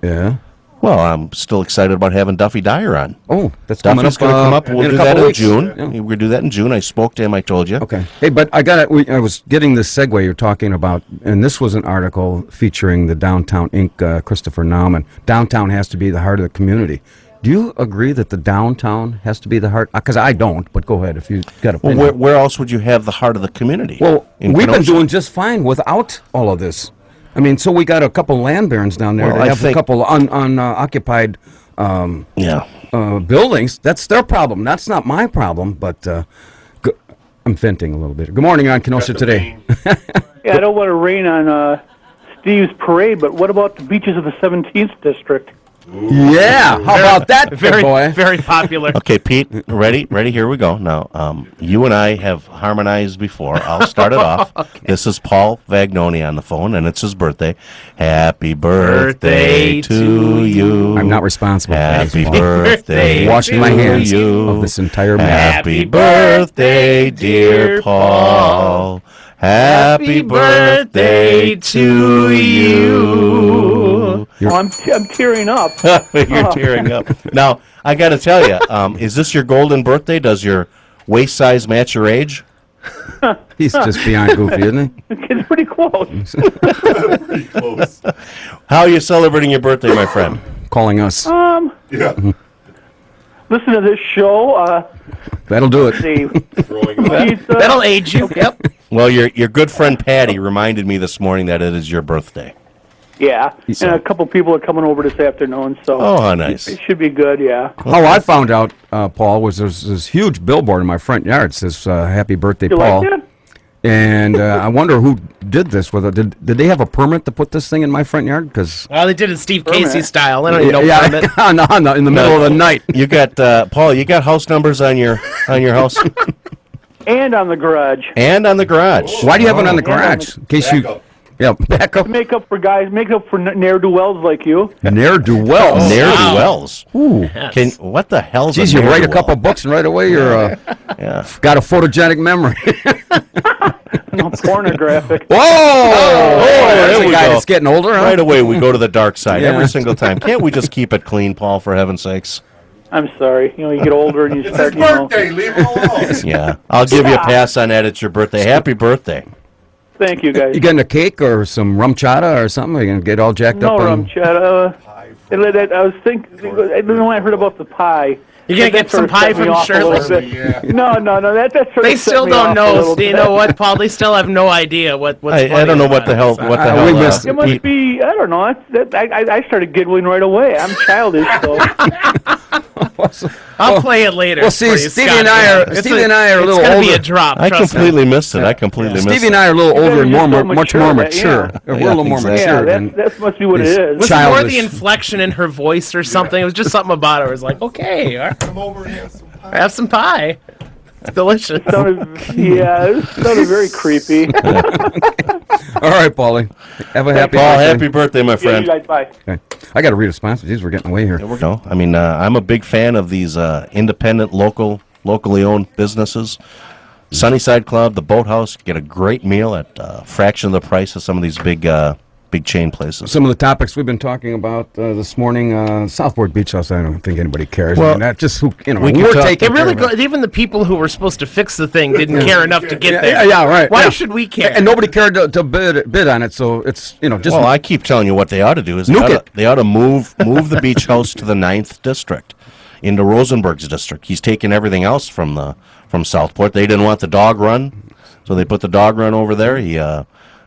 Yeah. Well, I'm still excited about having Duffy Dyer on. Oh, that's Duffy's going to come up. We'll do that in June. Yeah. We're going to do that in June. I spoke to him. I told you. Okay. Hey, but I was getting this segue you're talking about, and this was an article featuring the Downtown Inc. Christopher Nauman. Downtown has to be the heart of the community. Do you agree that the downtown has to be the heart? Because I don't, but go ahead if you've got a opinion. Well, where else would you have the heart of the community? Well, we've been doing just fine without all of this. I mean, so we got a couple land barons down there. They have a couple unoccupied buildings. That's their problem. That's not my problem, but I'm venting a little bit. Good morning on Kenosha Today. I don't want to rain on Steve's parade, but what about the beaches of the 17th District? Yeah, how about that, boy? Very popular. Okay, Pete, ready? Here we go. Now, you and I have harmonized before. I'll start it off. Okay. This is Paul Vagnoni on the phone, and it's his birthday. Happy birthday to you. I'm not responsible. Happy birthday. Washing my hands of this entire matter. Happy birthday, dear Paul. Happy birthday to you. I'm tearing up. You're tearing up. Now, I got to tell you, is this your golden birthday? Does your waist size match your age? He's just beyond goofy, isn't he? It's pretty close. Pretty close. How are you celebrating your birthday, my friend? Calling us. Yeah. Listen to this show. That'll do it. That'll age you. Yep. Well, your good friend Patty reminded me this morning that it is your birthday. Yeah, and a couple people are coming over this afternoon, so how nice. It should be good, yeah. How I found out, Paul, was there's this huge billboard in my front yard. It says, Happy Birthday, You Paul. like that? And I wonder who did this with it. Did they have a permit to put this thing in my front yard? Because they did it Steve Casey style. I don't even know permit. in the middle of the night. You got Paul. You got house numbers on your house, and on the garage. And on the garage. Why do you have it on the garage? In case you. Yeah, back up. Make up for ne'er-do-wells like you. Ne'er-do-wells. Ne'er-do-wells. Ooh. Yes. What the hell's Geez, you write a couple books and right away you're got a photogenic memory. Pornographic. Whoa! There we guy go. that's getting older, huh? Right away we go to the dark side every single time. Can't we just keep it clean, Paul, for heaven's sakes? I'm sorry. You get older and you start, birthday. Leave him alone. Yeah. I'll give you a pass on that. It's your birthday. Happy birthday. Thank you, guys. You getting a cake or some rum chata or something? Are you going to get all jacked up? No rum chata. I was thinking, I don't know when I heard about the pie. You're going to get some pie from Shirley? Yeah. No. That sort of They still don't know. You know what, Paul? They still have no idea what's I don't know what the hell. What the hell? We missed it must be. I don't know. I started giggling right away. I'm childish, so. I'll play it later. Well, see, for you, Stevie Scott. and I are a little It's older. gonna be a drop. I trust me. completely missed it. I completely missed Stevie it. and I are a little older and just so much more mature. yeah. We're a little more mature. Yeah, than that must be what it these is. Was it more childish- the inflection in her voice or something? It was just something about her. It was like, okay, all right, come over and have some pie. It's delicious. It sounded very creepy. All right, Paulie. Have a happy Paul, birthday. happy birthday, my friend. Yeah, you guys, bye. Okay. I got to read a sponsor. Jeez, we're getting away here. No, I mean, I'm a big fan of these independent, locally owned businesses. Sunnyside Club, the Boathouse, get a great meal at a fraction of the price of some of these big chain places. Some of the topics we've been talking about this morning, Southport Beach House, I don't think anybody cares. Well, I mean, that just who we can we're talk- taking It really care of it. even the people who were supposed to fix the thing didn't care enough to get there. Yeah, right. Why yeah. should we care? And nobody cared to bid on it, so it's just. Well, I keep telling you what they ought to do is they ought to move the beach house to the 9th district, into Rosenberg's district. He's taken everything else from Southport. They didn't want the dog run, so they put the dog run over there. He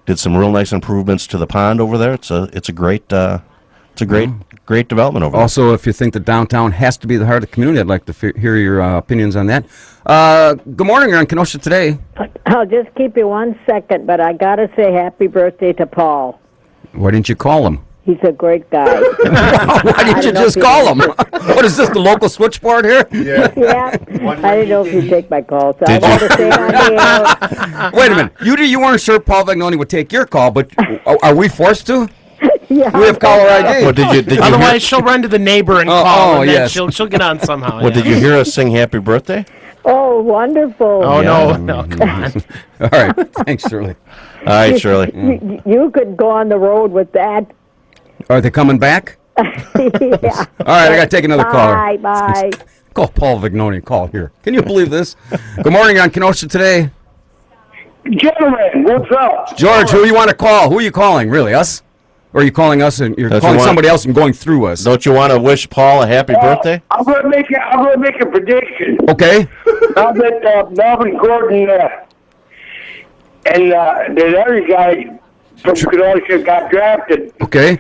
did some real nice improvements to the pond over there. It's a great great development over there. Also, if you think that downtown has to be the heart of the community, I'd like to hear your opinions on that. Good morning. You're on Kenosha Today. I'll just keep you 1 second, but I got to say happy birthday to Paul. Why didn't you call him? He's a great guy. Why didn't you just call him? What is this, the local switchboard here? Yeah. I didn't know if you'd take my call, so I want to say on the air. Wait a minute. You weren't sure Paul Vignoni would take your call, but are we forced to? Yeah. We have caller ID. Well, did you Otherwise, she'll run to the neighbor and call, and then yes. she'll get on somehow. Well, did you hear us sing happy birthday? Oh, wonderful. Oh, Yeah. no, come on. All right. Thanks, Shirley. All right, Shirley. You could go on the road with that. Are they coming back? Yeah. All right, I got to take another caller. Bye. Call Paul Vignoni. Call here. Can you believe this? Good morning on Kenosha Today. Gentlemen, what's up? George, who you want to call? Who are you calling? Really, us? Or are you calling us and you're calling somebody else and going through us? Don't you want to wish Paul a happy birthday? I'm gonna make a prediction. Okay. Now that Melvin Gordon and the other guy from Kenosha got drafted, Okay.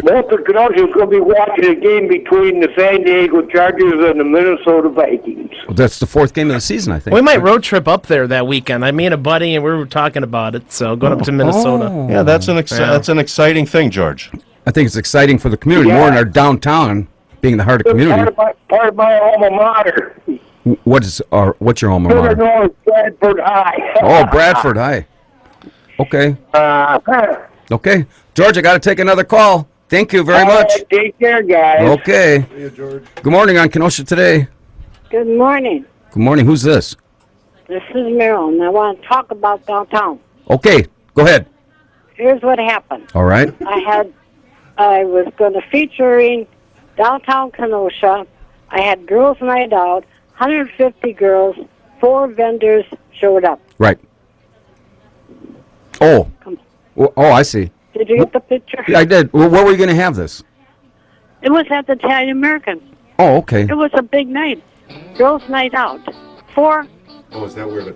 most of Kenosha is going to be watching a game between the San Diego Chargers and the Minnesota Vikings. Well, that's the fourth game of the season, I think. We might road trip up there that weekend. I mean, a buddy, and we were talking about it. So going up to Minnesota. Yeah, that's an exciting thing, George. I think it's exciting for the community, more in our downtown, being the heart of the community. Part of my alma mater. What's your alma mater? North Bradford High. Oh, Bradford High. Okay. Okay. George, I got to take another call. Thank you very much. Take care, guys. Okay. See you, George. Good morning on Kenosha Today. Good morning. Good morning. Who's this? This is Marilyn. I want to talk about downtown. Okay. Go ahead. Here's what happened. All right. I was going to featuring downtown Kenosha. I had girls' night out, 150 girls, 4 vendors showed up. Right. Oh. Oh, I see. Did you get the picture? Yeah, I did. Well, where were you going to have this? It was at the Italian American. Oh, okay. It was a big night. Girls' night out. 4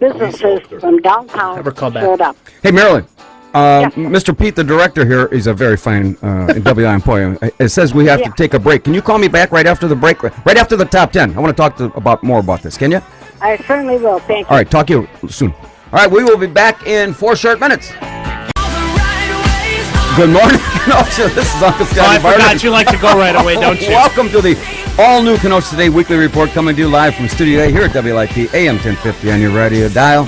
businesses from downtown showed up. Hey, Marilyn. Mr. Pete, the director here, is a very fine WI employee. It says we have to take a break. Can you call me back right after the break? Right after the top 10. I want to talk more about this. Can you? I certainly will. Thank you. All right. Talk to you soon. All right. We will be back in 4 short minutes. Good morning, Kenosha. This is Uncle Scotty Barton. I forgot you like to go right away, don't you? Welcome to the all-new Kenosha Today Weekly Report, coming to you live from Studio A here at WLIP AM 1050 on your radio dial.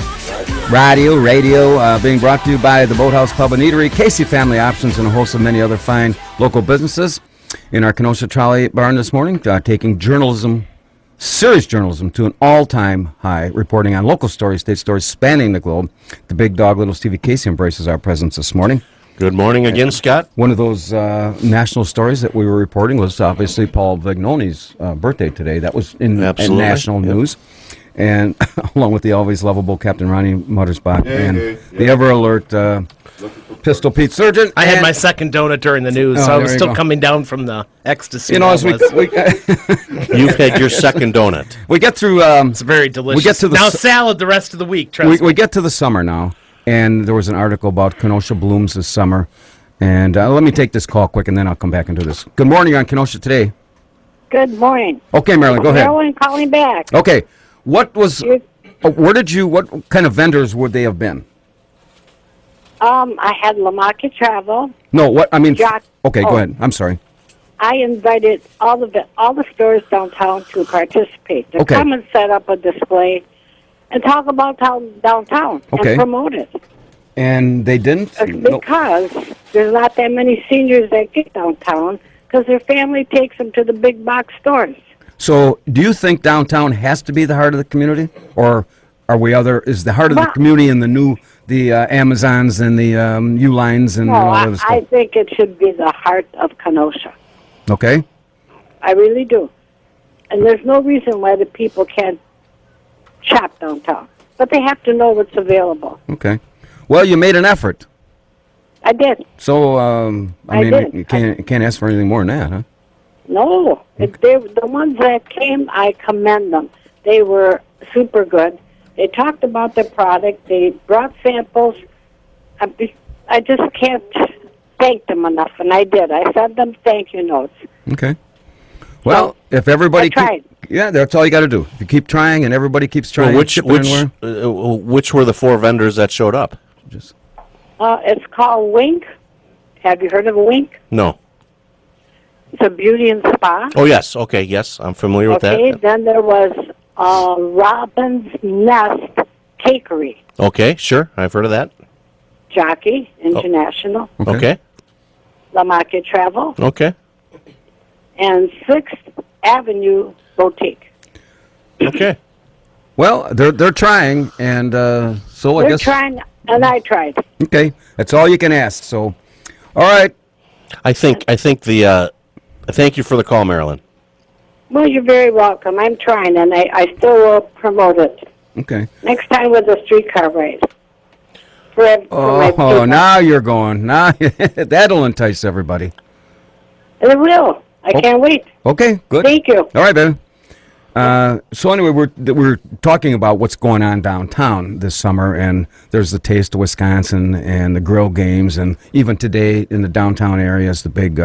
Radio, being brought to you by the Boathouse Pub and Eatery, Casey Family Options, and a host of many other fine local businesses. In our Kenosha Trolley Barn this morning, taking serious journalism to an all-time high, reporting on local stories, state stories spanning the globe. The big dog, little Stevie Casey, embraces our presence this morning. Good morning again, Scott. One of those national stories that we were reporting was obviously Paul Vignoni's birthday today. That was in national news. And along with the always lovable Captain Ronnie Muttersbach and the ever-alert Pistol Pete Surgeon. I had my second donut during the news, so I was still coming down from the ecstasy. You know, as we you've had your second donut. We get through. It's very delicious. We get to the now salad the rest of the week. Trust me. We get to the summer now. And there was an article about Kenosha blooms this summer. And let me take this call quick, and then I'll come back and do this. Good morning on Kenosha Today. Good morning. Okay, Marilyn, go ahead. Marilyn calling back. Okay, what kind of vendors would they have been? I had Lamaki Travel. No, what I mean. Jock- Okay, go ahead. I'm sorry. I invited all the stores downtown to participate. To Okay. come and set up a display and talk about downtown Okay. and promote it. And they didn't. Because there's not that many seniors that get downtown because their family takes them to the big box stores. So, do you think downtown has to be the heart of the community, or are we other? Is the heart of the community in the Amazons and the U-Lines and No, all of this I stuff? think it should be the heart of Kenosha. Okay. I really do. And there's no reason why the people can't shop downtown. But they have to know what's available. Okay. Well, you made an effort. I did. So, I mean, did. you can't ask for anything more than that, huh? No. The ones that came, I commend them. They were super good. They talked about their product. They brought samples. I just can't thank them enough, and I did. I sent them thank you notes. Okay. Well, if everybody I tried. Yeah, that's all you got to do. If you keep trying and everybody keeps trying. Well, chipping in which were the 4 vendors that showed up? It's called Wink. Have you heard of Wink? No. It's a beauty and spa. Oh, yes. Okay, yes. I'm familiar with Okay, that. then there was Robin's Nest Cakery. Okay, sure. I've heard of that. Jockey International. Okay. Lamaki Travel. Okay. And 6th Avenue Boutique. Okay. Well, they're trying, and so I They're guess. trying, and I tried. Okay, that's all you can ask. So, all right. I think thank you for the call, Marilyn. Well, you're very welcome. I'm trying, and I still will promote it. Okay. Next time with a streetcar ride. For my Oh, people. now you're going. Now that'll entice everybody. It will. I can't wait. Okay, good. Thank you. All right, baby. So anyway, we're talking about what's going on downtown this summer, and there's the Taste of Wisconsin and the grill games, and even today in the downtown area is the big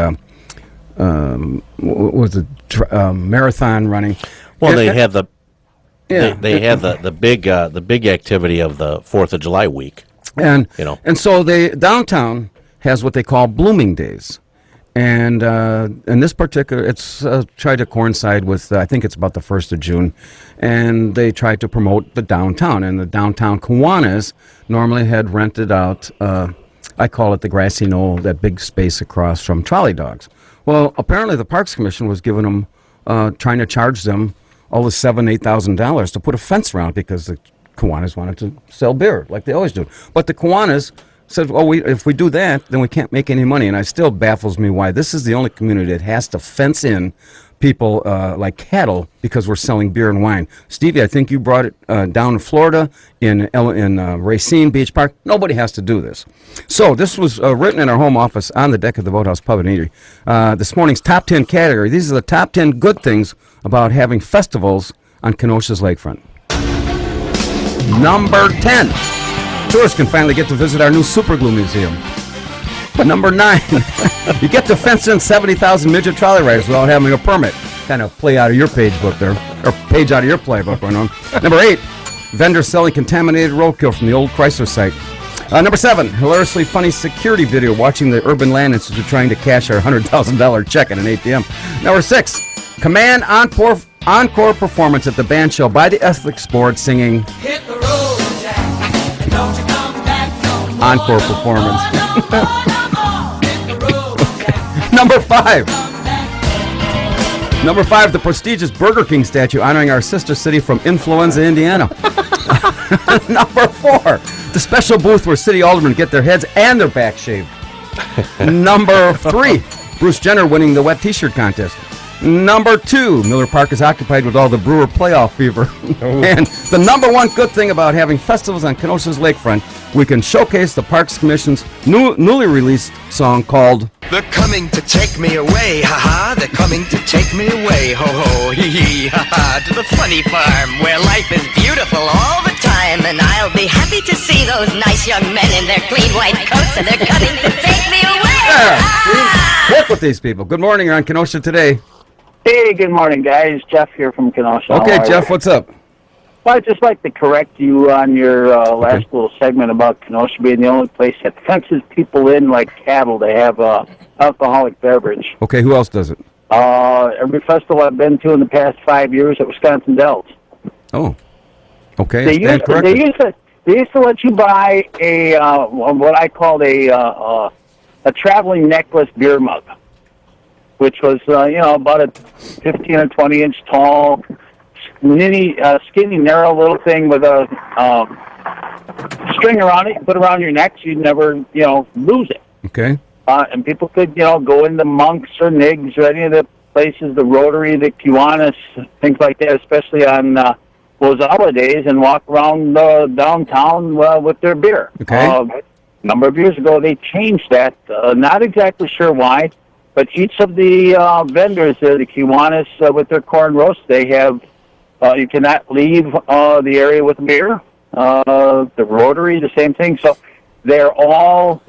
marathon running. Well, And- they have the Yeah. they have the big activity of the 4th of July week. And You know. and so downtown has what they call blooming days, and in this particular, it's tried to coincide with I think it's about the 1st of June, and they tried to promote the downtown, and the downtown Kiwanis normally had rented out. I call it the grassy knoll, that big space across from Trolley Dogs. Well, apparently the Parks Commission was giving them, trying to charge them all the $7,000-8,000 to put a fence around it because the Kiwanis wanted to sell beer like they always do. But the Kiwanis said, "Oh, if we do that, then we can't make any money." And it still baffles me why this is the only community that has to fence in people like cattle because we're selling beer and wine. Stevie, I think you brought it down in Florida in Racine Beach Park. Nobody has to do this. So this was written in our home office on the deck of the Boathouse Pub and Eatery. This morning's top 10 category. These are the top 10 good things about having festivals on Kenosha's lakefront. Number 10. Tourists can finally get to visit our new Super Glue Museum. Number 9. You get to fence in 70,000 midget trolley riders without having a permit. Kind of play out of your page book there. Or page out of your playbook going on. Number 8. Vendors selling contaminated roadkill from the old Chrysler site. Number 7. Hilariously funny security video watching the Urban Land Institute trying to cash our $100,000 check at an ATM. Number 6. Command encore performance at the band show by the Ethics Board singing Hit the road, Jack. Don't you come back no more. encore performance. Number 5. Number 5, the prestigious Burger King statue honoring our sister city from Influenza, Indiana. Number 4, the special booth where city aldermen get their heads and their backs shaved. Number 3, Bruce Jenner winning the wet t-shirt contest. Number 2, Miller Park is occupied with all the Brewer playoff fever. And the number 1 good thing about having festivals on Kenosha's lakefront, we can showcase the Parks Commission's newly released song called They're coming to take me away, ha-ha. They're coming to take me away, ho-ho, hee-hee, ha-ha. To the funny farm where life is beautiful all the time. And I'll be happy to see those nice young men in their clean white coats. And they're coming to take me away. Work with these people. Good morning, you're on Kenosha Today. Hey, good morning, guys. Jeff here from Kenosha. Okay, How are Jeff, you? what's up? Well, I'd just like to correct you on your last little segment about Kenosha being the only place that fences people in like cattle to have alcoholic beverage. Okay, who else does it? Every festival I've been to in the past 5 years at Wisconsin Dells. Oh, okay. They stand corrected. used to let you buy a what I called a traveling necklace beer mug, which was about a 15 or 20 inch tall, skinny, narrow little thing with a string around it. You put it around your neck, so you'd never lose it. Okay. And people could go into Monks or Niggs or any of the places, the Rotary, the Kiwanis, things like that, especially on those holidays, and walk around downtown with their beer. Okay. A number of years ago, they changed that. Not exactly sure why, but each of the vendors, the Kiwanis with their corn roast, they have you cannot leave the area with beer. The Rotary, the same thing. So they're all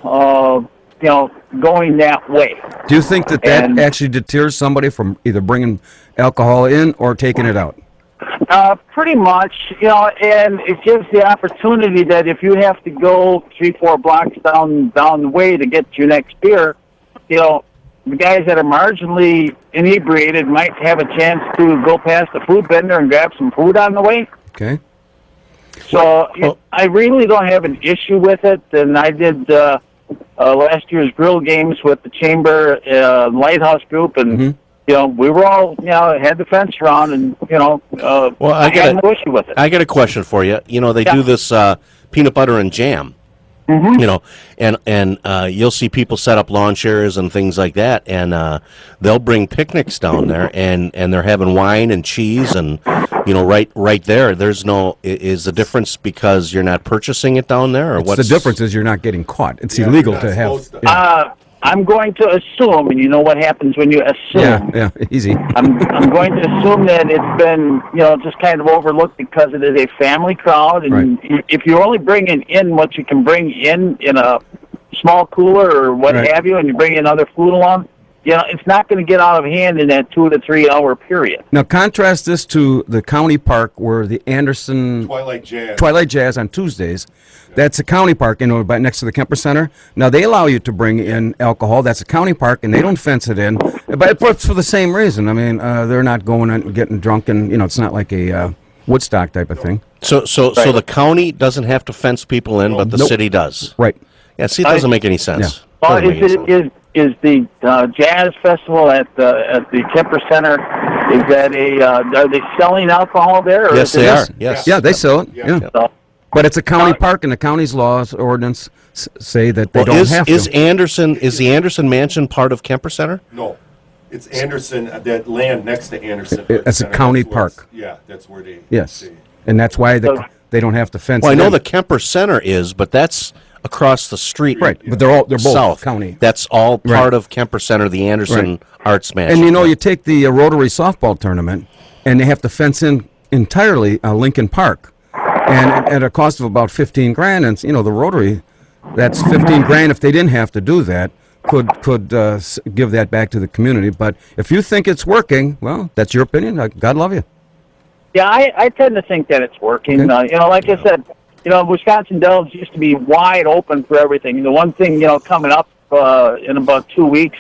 going that way. Do you think that actually deters somebody from either bringing alcohol in or taking it out? Pretty much, and it gives the opportunity that if you have to go 3-4 blocks down the way to get your next beer, the guys that are marginally inebriated might have a chance to go past the food vendor and grab some food on the way. Okay. So I really don't have an issue with it, and I did last year's grill games with the Chamber Lighthouse group, and we were all had the fence around, and I had no issue with it. I got a question for you. They do this peanut butter and jam. And you'll see people set up lawn chairs and things like that, and they'll bring picnics down there, and they're having wine and cheese, and right there. There's no is the difference because you're not purchasing it down there, or what's the difference? Is you're not getting caught. It's illegal to have. I'm going to assume, and you know what happens when you assume. Yeah, easy. I'm going to assume that it's been, just kind of overlooked because it is a family crowd, and if you're only bringing in what you can bring in a small cooler or what have you, and you bring in other food along, it's not going to get out of hand in that 2 to 3 hour period. Now, contrast this to the county park where the Anderson Twilight Jazz on Tuesdays. That's a county park, right next to the Kemper Center. Now, they allow you to bring in alcohol. That's a county park, and they don't fence it in. But it's for the same reason. I mean, they're not going and getting drunk, and, it's not like a Woodstock type of thing. So the county doesn't have to fence people in, but the city does. Right. Yeah, see, it doesn't make any sense. Well, is the jazz festival at the Kemper Center? Is that are they selling alcohol there? Or Yes, they are. Yes. Yeah, they sell it. Yeah. But it's a county park, and the county's laws ordinance say that they don't have to. Is the Anderson Mansion part of Kemper Center? No, it's Anderson. That land next to Anderson. It's a county park. That's where they. Yes, and that's why they don't have to fence. Well, I know the Kemper Center is, but that's across the street. Right, but they're both south. county. That's all part of Kemper Center, the Anderson Arts Mansion. And you take the Rotary softball tournament, and they have to fence in entirely Lincoln Park. And at a cost of about $15,000, and the Rotary, that's $15,000. If they didn't have to do that, could give that back to the community. But if you think it's working, well, that's your opinion. God love you. Yeah, I tend to think that it's working. Okay. Like I said, Wisconsin Dells used to be wide open for everything. The one thing coming up in about 2 weeks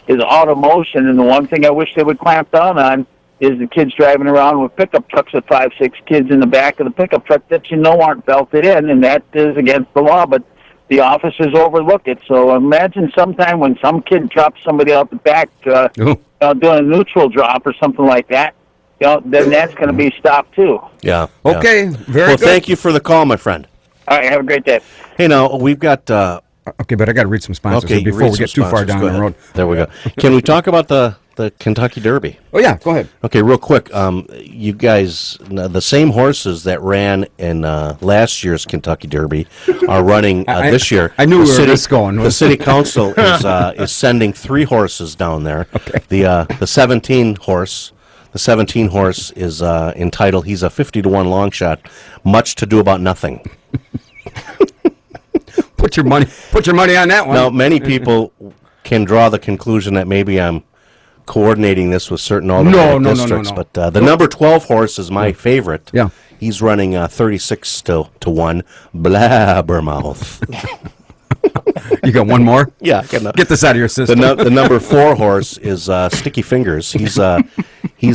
is automotion, and the one thing I wish they would clamp down on is the kids driving around with pickup trucks with 5-6 kids in the back of the pickup truck that aren't belted in, and that is against the law, but the officers overlook it. So imagine sometime when some kid drops somebody out the back doing a neutral drop or something like that, then that's going to be stopped too. Yeah. Okay, very well, good. thank you for the call, my friend. All right, have a great day. Hey, now, we've got... okay, but I got to read some sponsors before we get too far down the road. There we go. Can we talk about the Kentucky Derby? Oh, yeah, go ahead. Okay, real quick. You guys, the same horses that ran in last year's Kentucky Derby are running this year. I knew where this going. The city council is sending 3 horses down there. Okay. The 17 horse. The 17 horse is entitled, he's a 50-1 long shot, much to do about nothing. Put your money on that one. Now, many people can draw the conclusion that maybe I'm coordinating this with certain aldermanic districts. No. But the number 12 horse is my favorite. Yeah. He's running 36 to 1. Blabbermouth. You got one more? Yeah. Get this out of your system. The number 4 horse is Sticky Fingers. He's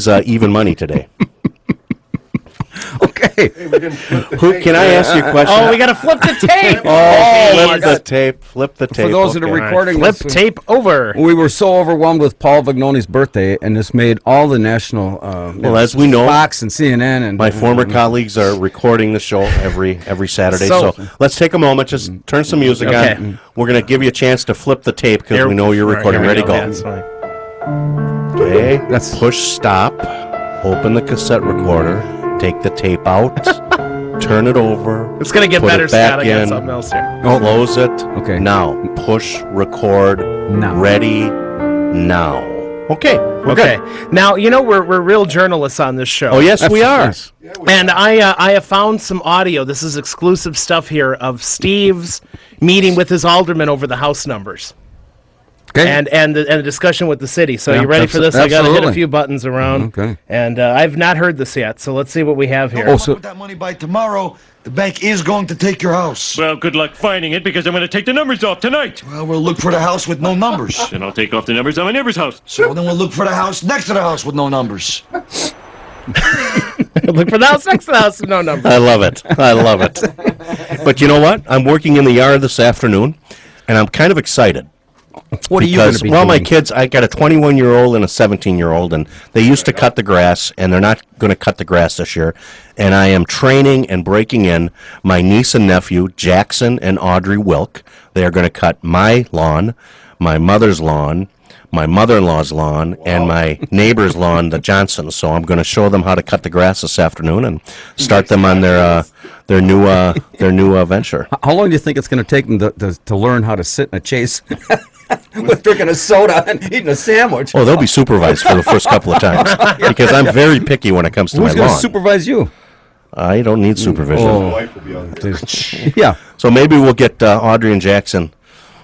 even money today. Okay. Who can I ask you a question? Oh, we got to flip the tape. Flip the tape. For those that are recording, flip tape over. We were so overwhelmed with Paul Vignoni's birthday, and this made all the national. As we know, Fox and CNN and my former colleagues are recording the show every Saturday. So let's take a moment, just turn some music on. We're going to give you a chance to flip the tape because we know you're recording. Ready, go. Okay. Let's push stop. Open the cassette recorder. Take the tape out. Turn it over. It's going to get better, Scott. I got something else here. Close it. Okay. Now, push record. Now. Ready. Now. Okay. Okay. Now, we're real journalists on this show. Oh, yes, we are. And I have found some audio. This is exclusive stuff here of Steve's meeting with his alderman over the house numbers. Okay. And the discussion with the city. So you ready for this? I got to hit a few buttons around. Okay. And I've not heard this yet. So let's see what we have here. With that money by tomorrow, the bank is going to take your house. Well, good luck finding it because I'm going to take the numbers off tonight. Well, we'll look for the house with no numbers. Then I'll take off the numbers on my neighbor's house. So then we'll look for the house next to the house with no numbers. Look for the house next to the house with no numbers. I love it. But you know what? I'm working in the yard this afternoon, and I'm kind of excited. What are you going to be doing? My kids, I got a 21-year-old and a 17-year-old, and they used to cut the grass, and they're not going to cut the grass this year. And I am training and breaking in my niece and nephew, Jackson and Audrey Wilk. They are going to cut my lawn, my mother's lawn, my mother-in-law's lawn, and my neighbor's lawn, the Johnsons. So I'm going to show them how to cut the grass this afternoon and start them on their new venture. How long do you think it's going to take them to learn how to sit in a chase with drinking a soda and eating a sandwich? Oh, they'll be supervised for the first couple of times because I'm very picky when it comes to my lawn. Who's going to supervise you? I don't need supervision. Oh. wife will be on there. Yeah. So maybe we'll get Audrey and Jackson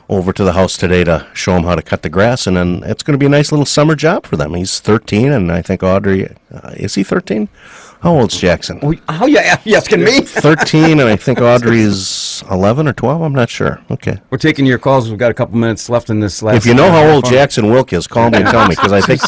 over to the house today to show them how to cut the grass, and then it's going to be a nice little summer job for them. He's 13, and I think Audrey, is he 13? How old's Jackson? How you asking me? 13, and I think Audrey's 11 or 12. I'm not sure. Okay. We're taking your calls. We've got a couple minutes left in this last. If you know how old Jackson Wilk is, call me and tell me, because I think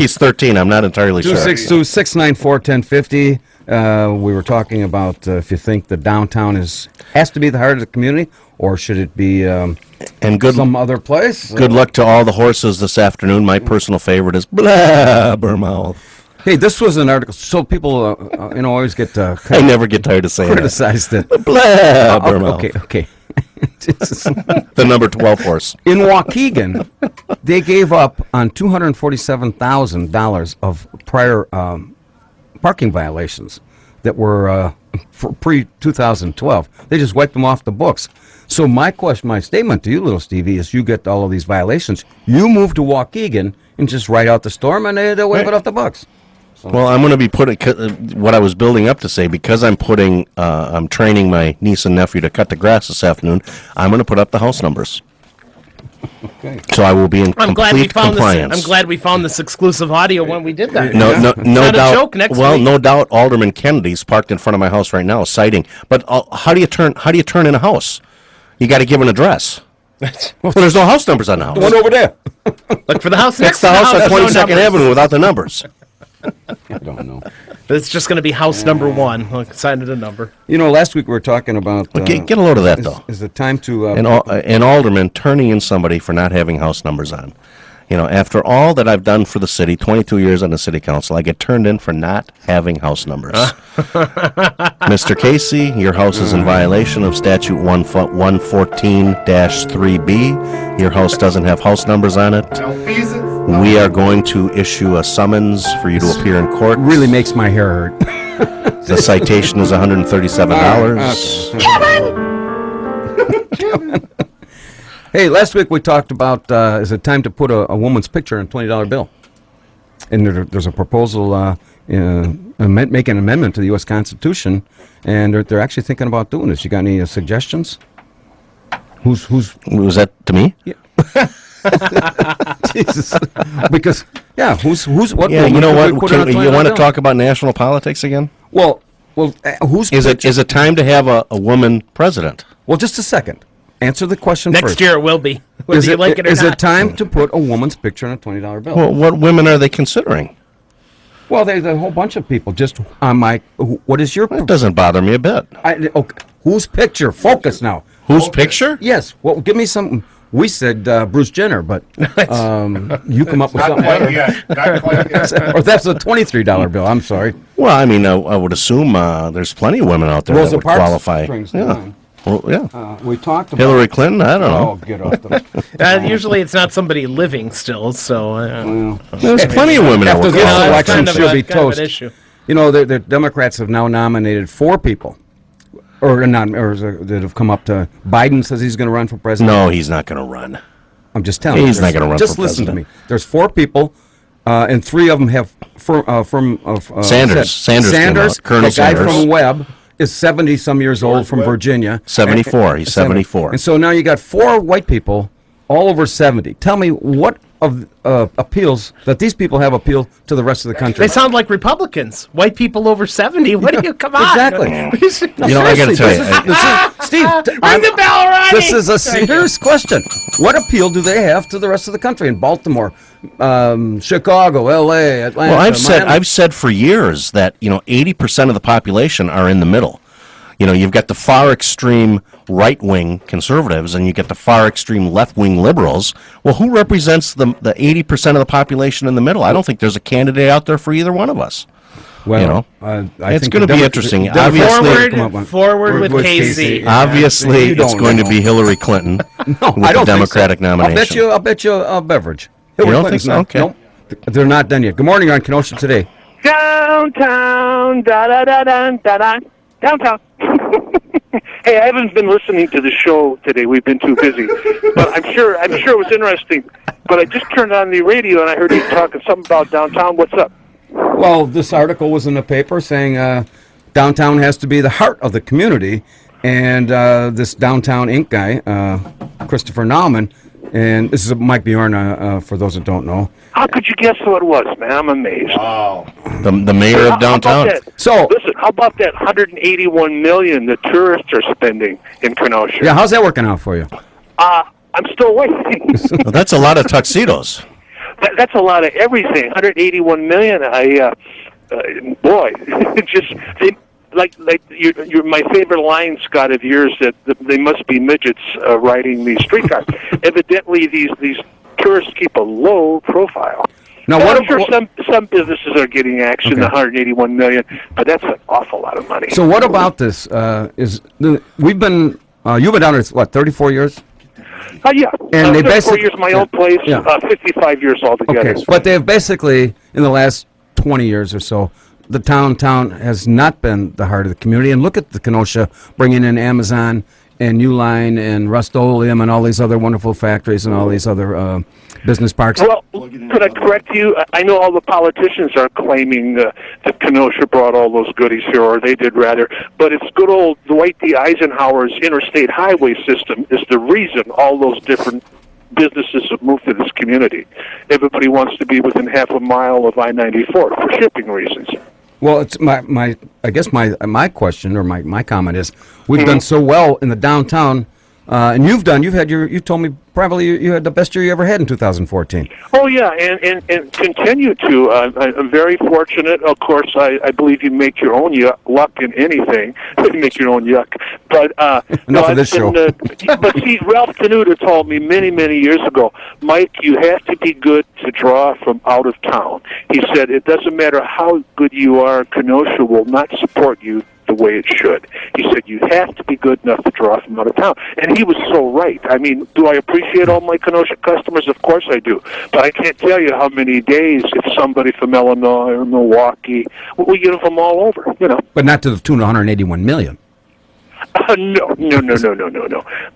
he's 13. I'm not entirely sure. 262-694-1050. We were talking about if you think the downtown has to be the heart of the community, or should it be some other place? Good luck to all the horses this afternoon. My personal favorite is Blabbermouth. Hey, this was an article, so people, always get I never get tired of saying criticized it. Blabbermouth. Okay. The number 12 horse. In Waukegan, they gave up on $247,000 of prior parking violations that were pre-2012. They just wiped them off the books. So my statement to you, little Stevie, is you get all of these violations. You move to Waukegan and just write out the storm, and they'll wipe it off the books. Well, I'm going to be putting what I was building up to say, because I'm training my niece and nephew to cut the grass this afternoon. I'm going to put up the house numbers. Okay. So I will be in complete compliance. I'm glad we found this exclusive audio when we did that. No doubt. A joke next week. No doubt. Alderman Kennedy's parked in front of my house right now, citing. But how do you turn in a house? You got to give an address. Well, there's no house numbers on the house. The one over there. Look for the house next to the house on 22nd Avenue without the numbers. I don't know. It's just going to be house number 1. Look, assign it a number. Last week we were talking about... get a load of that, though. Is it time to... an alderman turning in somebody for not having house numbers on. After all that I've done for the city, 22 years on the city council, I get turned in for not having house numbers. Mr. Casey, your house is in violation of statute 114-3B. Your house doesn't have house numbers on it. We are going to issue a summons for you to appear in court. Really makes my hair hurt. The citation is $137. Kevin. Hey, last week we talked about is it time to put a woman's picture in a $20 bill? And there's a proposal make an amendment to the U.S. Constitution, and they're actually thinking about doing this. You got any suggestions? Who's was that to me? Yeah. Jesus, because Yeah, who's what? Yeah, you know woman what? could we put on a You want to $20 talk about national politics again? Well, who's Is it time to have a woman president? Well, just a second. Answer the question Next first. year it will be, whether Is you like it or is not. it time to put a woman's picture on a $20 bill? Well, what women are they considering? Well, there's a whole bunch of people. Just on my, what is your? It doesn't bother me a bit. Okay, whose picture? Focus now. Whose picture? Yes. Well, give me some. We said Bruce Jenner, but you come up with something better. Not quite yet. Or that's a $23 bill. I'm sorry. Well, I mean, I would assume there's plenty of women out there Rosa that would Parks qualify. springs to Yeah. mind. Well, yeah. We talked about Hillary Clinton? I don't know. Oh, get off the. Usually it's not somebody living still, so. There's plenty of women After that this would election, kind of she'll a- be kind of an toast. issue. You know, the Democrats have now nominated 4 people, that have come up to. Biden says he's going to run for president. No, he's not going to run. I'm just telling you. He's not going to run Just for listen to president. me. There's 4 people, and 3 of them have Sanders. Sanders came out. Colonel the guy Sanders. from Webb is 70-some years old from Virginia. 74. He's 74. And so now you got 4 white people, all over 70. Tell me what of appeals that these people have appeal to the rest of the country. They sound like Republicans. White people over 70. What do you come on? Exactly. You know, I got to tell you. Steve, Ring the bell, Ronnie. this is a serious question. What appeal do they have to the rest of the country in Baltimore, Chicago, L.A., Atlanta? Well, I've Miami? said for years that 80% of the population are in the middle. You've got the far extreme right-wing conservatives, and you get the far extreme left-wing liberals. Well, who represents the 80% of the population in the middle? I don't think there's a candidate out there for either one of us. Well, it's going to be interesting. Obviously, forward with Casey. Obviously, You don't it's going to know. be Hillary Clinton with I the don't think so. Democratic nomination. I'll bet you a beverage. You Hillary don't think Clinton's so? not- Okay. Nope. They're not done yet. Good morning on Kenosha Today. Downtown, da da da da da da. Downtown. Hey, I haven't been listening to the show today. We've been too busy, but I'm sure it was interesting. But I just turned on the radio and I heard you talking something about downtown. What's up? Well, this article was in the paper saying downtown has to be the heart of the community, and this Downtown Inc. guy, Christopher Nauman, and this is Mike Bjorn, for those that don't know. How could you guess who it was, man? I'm amazed. Wow. The mayor of downtown. So listen, how about that 181 million the tourists are spending in Kenosha? Yeah, how's that working out for you? I'm still waiting. Well, that's a lot of tuxedos. That's a lot of everything. 181 million. Boy, just like you're my favorite line, Scott, of yours that they must be midgets riding these streetcars. Evidently, these tourists keep a low profile. Now, And what I'm sure some businesses are getting action. Okay. The 181 million, but that's an awful lot of money. So what about this? We've been you've been down there what 34 years? Yeah, And they 34 basically years my own place, Yeah. 55 years altogether. Okay, but they've basically in the last 20 years or so, the town has not been the heart of the community. And look at the Kenosha bringing in Amazon and Uline and Rust-Oleum and all these other wonderful factories and all these other business parks. Well, could I correct you? I know all the politicians are claiming that Kenosha brought all those goodies here, or they did rather, but it's good old Dwight D. Eisenhower's interstate highway system is the reason all those different businesses have moved to this community. Everybody wants to be within half a mile of I-94 for shipping reasons. Well, it's I guess my question or my comment is we've done so well in the downtown, and you told me probably you had the best year you ever had in 2014. Oh yeah, and continue to. I'm very fortunate. Of course, I believe you make your own luck in anything. You make your own yuck. But Enough of this show. But see, Ralph Canuta told me many years ago, Mike, you have to be good to draw from out of town. He said it doesn't matter how good you are, Kenosha will not support you the way it should. He said you have to be good enough to draw from out of town. And he was so right. I mean, do I appreciate all my Kenosha customers? Of course I do. But I can't tell you how many days if somebody from Illinois or Milwaukee, we get them from all over, But not to the tune of 181 million. No.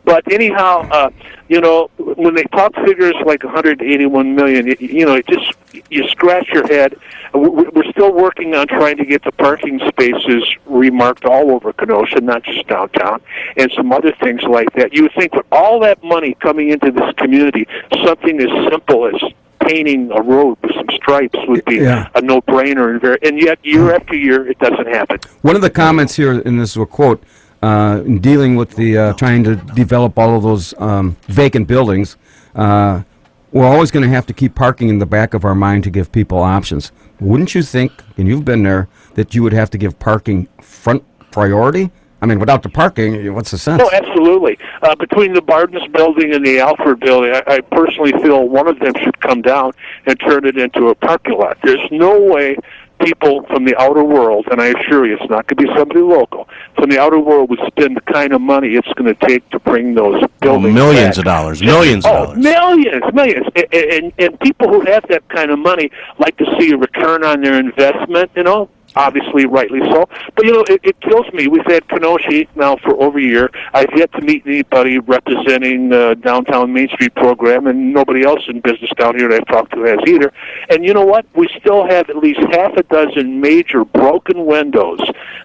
But anyhow, when they talk figures like 181 million, you scratch your head. We're still working on trying to get the parking spaces remarked all over Kenosha, not just downtown, and some other things like that. You would think with all that money coming into this community, something as simple as painting a road with some stripes would be a no-brainer, and yet year after year it doesn't happen. One of the comments here, and this is a quote, in dealing with the trying to develop all of those vacant buildings, we're always going to have to keep parking in the back of our mind to give people options. Wouldn't you think, and you've been there, that you would have to give parking front priority? I mean, without the parking, what's the sense? Oh, absolutely. Between the Bardens building and the Alfred building, I personally feel one of them should come down and turn it into a parking lot. There's no way people from the outer world, and I assure you it's not going to be somebody local, from the outer world would spend the kind of money it's going to take to bring those buildings millions back. of dollars, millions of dollars. Millions. And people who have that kind of money like to see a return on their investment, obviously rightly so. But, it kills me. We've had Kenosha now for over a year. I've yet to meet anybody representing the downtown Main Street program, and nobody else in business down here that I've talked to has either. And you know what? We still have at least half a dozen major broken windows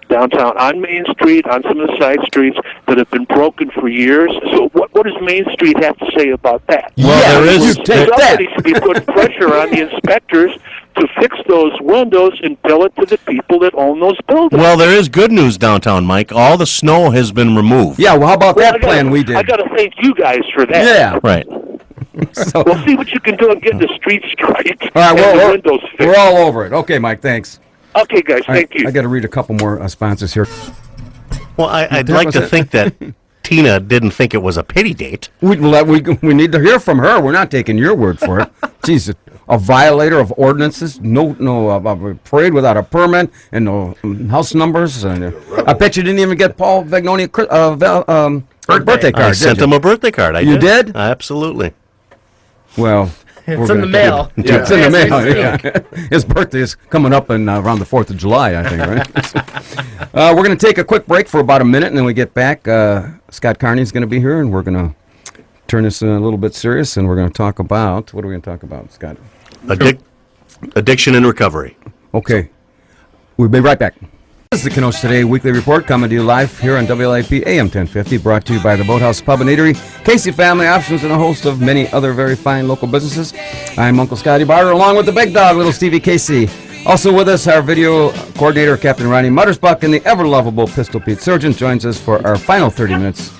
downtown on Main Street, on some of the side streets that have been broken for years. So what does Main Street have to say about that? Well, there is. Somebody should be putting pressure on the inspectors to fix those windows and bill it to the people that own those buildings. Well, there is good news downtown, Mike. All the snow has been removed. Yeah, well, how about that plan we did? I got to thank you guys for that. Yeah. Right. We'll see what you can do and get the streets straight All right, and the windows fixed. we're all over it. Okay, Mike, thanks. Okay, guys, thank you. I got to read a couple more sponsors here. Well, I'd like to think that Tina didn't think it was a pity date. We need to hear from her. We're not taking your word for it. Jeez, a violator of ordinances, no parade without a permit, and no house numbers. And I bet you didn't even get Paul Vagnoni a birthday card. I sent him a birthday card. You did? Absolutely. Well, it's in the mail. It's in the mail. Yeah. His birthday is coming up in around the 4th of July, I think, right? We're going to take a quick break for about a minute, and then we get back. Scott Carney's going to be here, and we're going to turn this a little bit serious, and we're going to talk about, what are we going to talk about, Scott? Addiction and recovery. Okay. We'll be right back. This is the Kenosha Today Weekly Report coming to you live here on WLIP AM 1050, brought to you by the Boathouse Pub and Eatery, Casey Family Options, and a host of many other very fine local businesses. I'm Uncle Scotty Barter, along with the big dog, little Stevie Casey. Also with us, our video coordinator, Captain Ronnie Muttersbuck, and the ever-lovable Pistol Pete Surgeon joins us for our final 30 minutes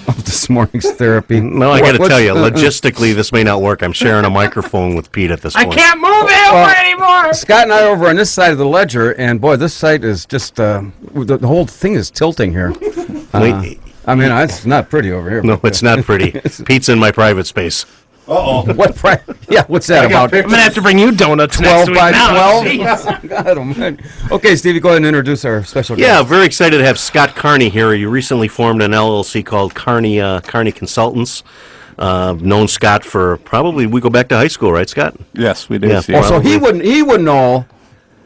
of this morning's therapy. No, I got to tell you, logistically, this may not work. I'm sharing a microphone with Pete at this point. I can't move it over anymore. Scott and I are over on this side of the ledger, and boy, this site is just the whole thing is tilting here. I mean, it's not pretty over here. No, it's not pretty. Pete's in my private space. Uh-oh. What's that about? I'm going to have to bring you donuts 12 next week by now. 12? God almighty. Okay, Stevie, go ahead and introduce our special guest. Yeah, very excited to have Scott Carney here. You recently formed an LLC called Carney Consultants. Known Scott for probably, we go back to high school, right, Scott? Yes, we did. Yeah, so he wouldn't know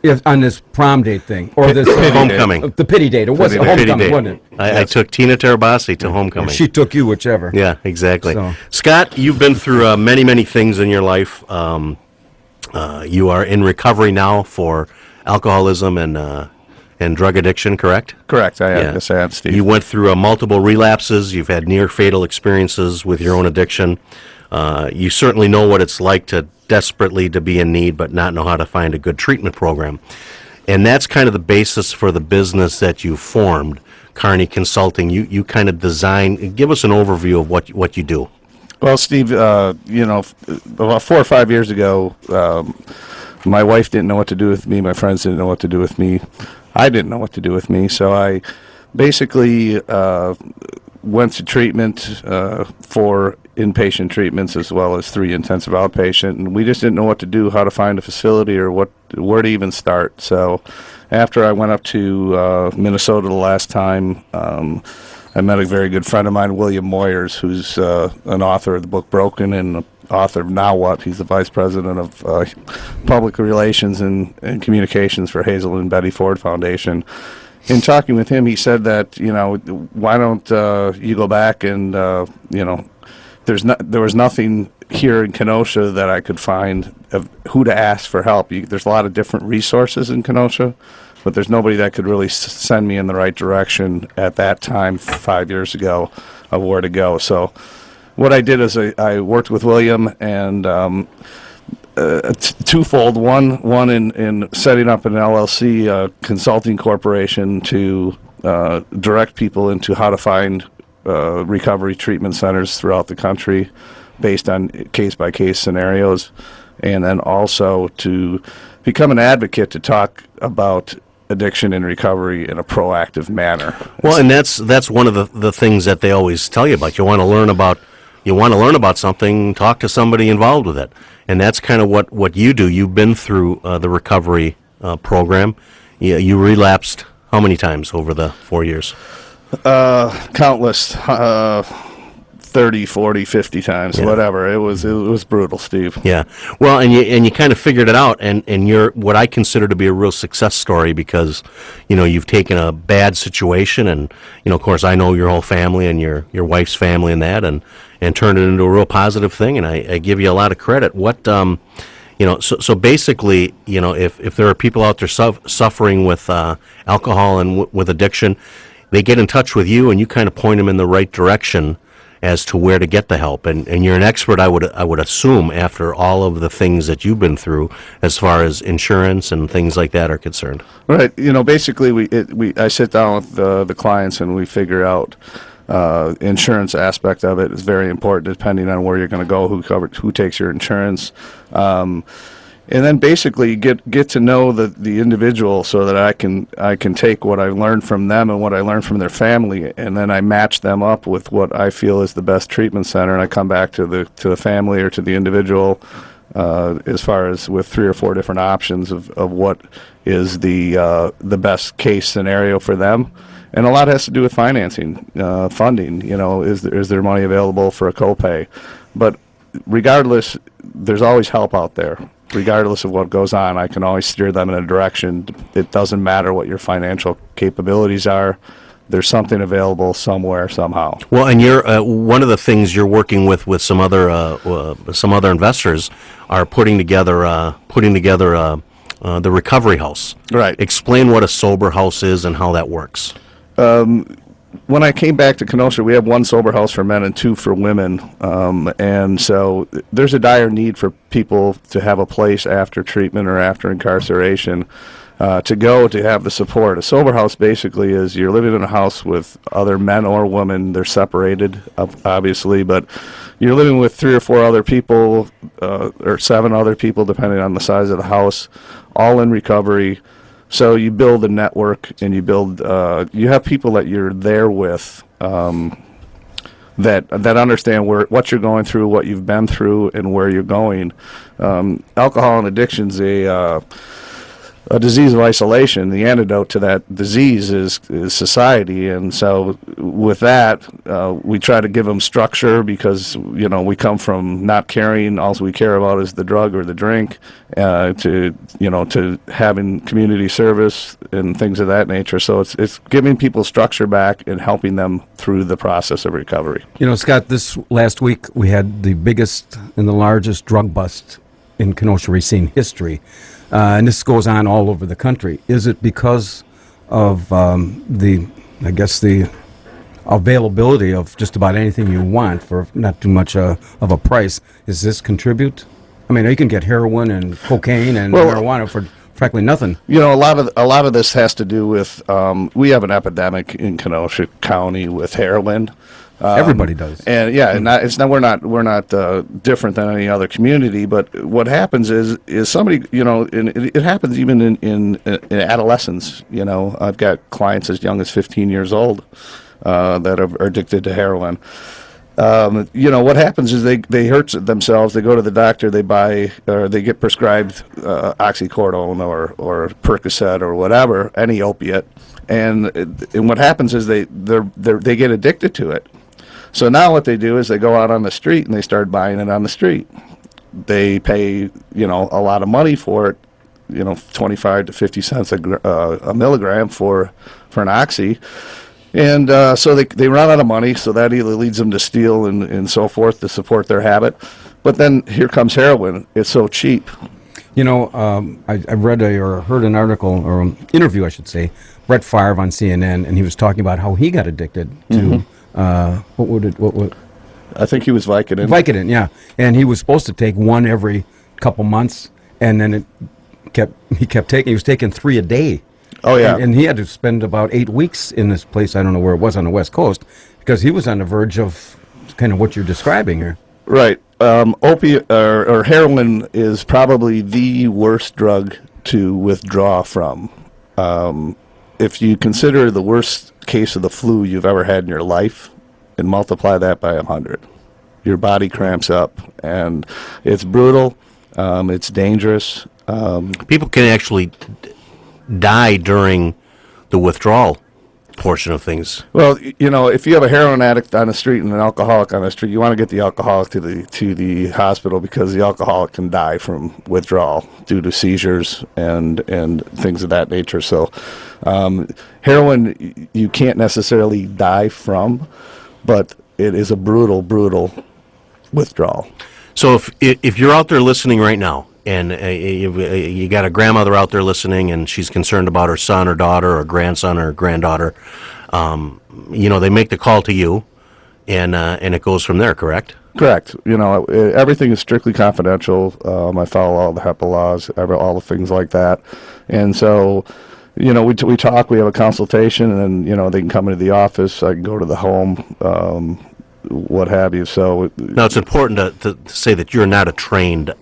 if on this prom date thing or this homecoming. The pity date. It was a homecoming, wasn't it? I took Tina Terabasi to homecoming. She took you, whichever. Yeah, exactly. So. Scott, you've been through many, many things in your life. You are in recovery now for alcoholism and drug addiction, correct? Correct. Yes, I am, Steve. You went through multiple relapses. You've had near fatal experiences with your own addiction. You certainly know what it's like to desperately to be in need but not know how to find a good treatment program. And that's kind of the basis for the business that you formed, Carney Consulting. You kind of design, give us an overview of what you do. Well, Steve, about 4 or 5 years ago, my wife didn't know what to do with me. My friends didn't know what to do with me. I didn't know what to do with me. So I basically went to treatment for inpatient treatments as well as 3 intensive outpatient, and we just didn't know what to do, how to find a facility, or where to even start. So after I went up to Minnesota the last time, I met a very good friend of mine, William Moyers, who's an author of the book Broken and author of Now What. He's the vice president of public relations and communications for Hazel and Betty Ford Foundation. In talking with him, he said that, why don't you go back and, there was nothing here in Kenosha that I could find of who to ask for help. There's a lot of different resources in Kenosha, but there's nobody that could really send me in the right direction at that time 5 years ago of where to go. So what I did is I worked with William, and twofold. One in setting up an LLC consulting corporation to direct people into how to find recovery treatment centers throughout the country based on case-by-case scenarios, and then also to become an advocate to talk about addiction and recovery in a proactive manner. Well, and that's one of the things that they always tell you about. You want to learn about something, talk to somebody involved with it. And that's kind of what you do. You've been through the recovery program. You relapsed how many times over the 4 years? Countless. 30, 40, 50 times, whatever. It was brutal, Steve. Yeah. Well, and you kind of figured it out, and you're what I consider to be a real success story because, you've taken a bad situation, and of course I know your whole family and your wife's family and that, and turned it into a real positive thing, and I give you a lot of credit. What so basically, if there are people out there suffering with alcohol and with addiction, they get in touch with you, and you kind of point them in the right direction as to where to get the help, and you're an expert, I would assume, after all of the things that you've been through, as far as insurance and things like that are concerned. Right. Basically, I sit down with the clients and we figure out insurance aspect of it is very important, depending on where you're going to go, who takes your insurance. And then basically get to know the individual so that I can take what I learned from them and what I learned from their family, and then I match them up with what I feel is the best treatment center, and I come back to the family or to the individual as far as with 3 or 4 different options of what is the best case scenario for them. And a lot has to do with financing, funding. Is there money available for a copay? But regardless, there's always help out there. Regardless of what goes on, I can always steer them in a direction. It doesn't matter what your financial capabilities are. There's something available somewhere, somehow. Well, and you're one of the things you're working with some other investors are putting together the recovery house. Right. Explain what a sober house is and how that works. When I came back to Kenosha, we have 1 sober house for men and 2 for women, and so there's a dire need for people to have a place after treatment or after incarceration to go to have the support. A sober house basically is you're living in a house with other men or women. They're separated, obviously, but you're living with 3 or 4 other people or 7 other people, depending on the size of the house, all in recovery. So you build a network, and you have people that you're there with that understand what you're going through, what you've been through, and where you're going. Alcohol and addiction's a disease of isolation. The antidote to that disease is society, and so with that, we try to give them structure because we come from not caring. All we care about is the drug or the drink, to having community service and things of that nature. So it's giving people structure back and helping them through the process of recovery. Scott, this last week we had the biggest and the largest drug bust in Kenosha Racine history. And this goes on all over the country. Is it because of the availability of just about anything you want for not too much of a price? Does this contribute? I mean, you can get heroin and cocaine and marijuana for practically nothing. A lot of this has to do with we have an epidemic in Kenosha County with heroin. Everybody does, and we're not different than any other community. But what happens is somebody, and it happens even in adolescence. I've got clients as young as 15 years old that are addicted to heroin. What happens is they hurt themselves. They go to the doctor. They buy or they get prescribed oxycodone or Percocet or whatever, any opiate, and what happens is they get addicted to it. So now what they do is they go out on the street and they start buying it on the street. They pay, a lot of money for it, 25 to 50 cents a milligram for an oxy. And so they run out of money, so that either leads them to steal and so forth to support their habit. But then here comes heroin. It's so cheap. I read or heard an article or an interview, I should say, Brett Favre on CNN, and he was talking about how he got addicted to what I think he was Vicodin. Vicodin, yeah. And he was supposed to take one every couple months, and then he kept taking. He was taking 3 a day. Oh yeah, and he had to spend about 8 weeks in this place. I don't know where it was on the West Coast, because he was on the verge of kind of what you're describing here. Right. Opiate or heroin is probably the worst drug to withdraw from. If you consider the worst case of the flu you've ever had in your life, and multiply that by 100, your body cramps up, and it's brutal. It's dangerous. People can actually die during the withdrawal portion of things. Well, if you have a heroin addict on the street and an alcoholic on the street, you want to get the alcoholic to the hospital, because the alcoholic can die from withdrawal due to seizures and things of that nature. So heroin you can't necessarily die from, but it is a brutal withdrawal. So if you're out there listening right now, and you got a grandmother out there listening, and she's concerned about her son or daughter or grandson or granddaughter, they make the call to you, and it goes from there, correct? Correct. Everything is strictly confidential. I follow all the HEPA laws, all the things like that. And so, we talk, we have a consultation, and then, they can come into the office, I can go to the home, what have you. So now it's important to say that you're not a trained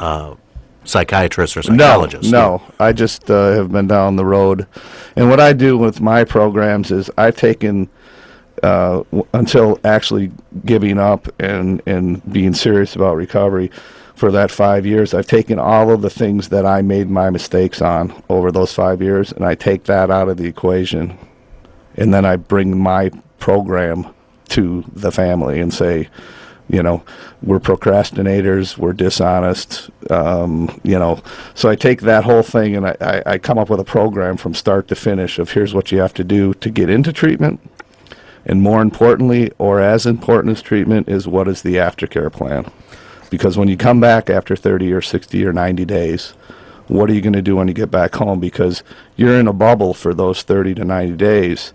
psychiatrist or psychologist. No. I just have been down the road. And what I do with my programs is I've taken, until actually giving up and being serious about recovery for that 5 years, I've taken all of the things that I made my mistakes on over those 5 years, and I take that out of the equation. And then I bring my program to the family and say, we're procrastinators, we're dishonest, So I take that whole thing and I come up with a program from start to finish of here's what you have to do to get into treatment. And more importantly, or as important as treatment, is what is the aftercare plan. Because when you come back after 30 or 60 or 90 days, what are you going to do when you get back home? Because you're in a bubble for those 30 to 90 days.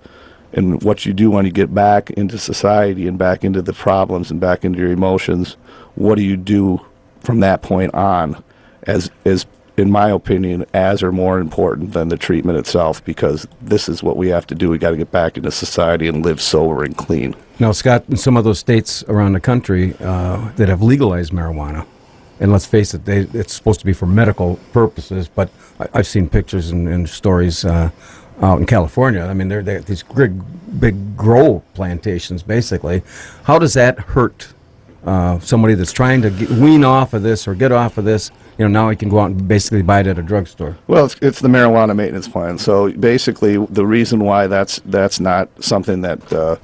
And what you do when you get back into society and back into the problems and back into your emotions, what do you do from that point on, as in my opinion, as or more important than the treatment itself, because this is what we have to do. We got to get back into society and live sober and clean. Now, Scott, in some of those states around the country that have legalized marijuana, and let's face it, it's supposed to be for medical purposes, but I've seen pictures and stories out in California. I mean, they're these big grow plantations, basically. How does that hurt somebody that's trying to wean off of this or get off of this? Now he can go out and basically buy it at a drugstore. Well, it's the marijuana maintenance plan. So basically, the reason why that's not something that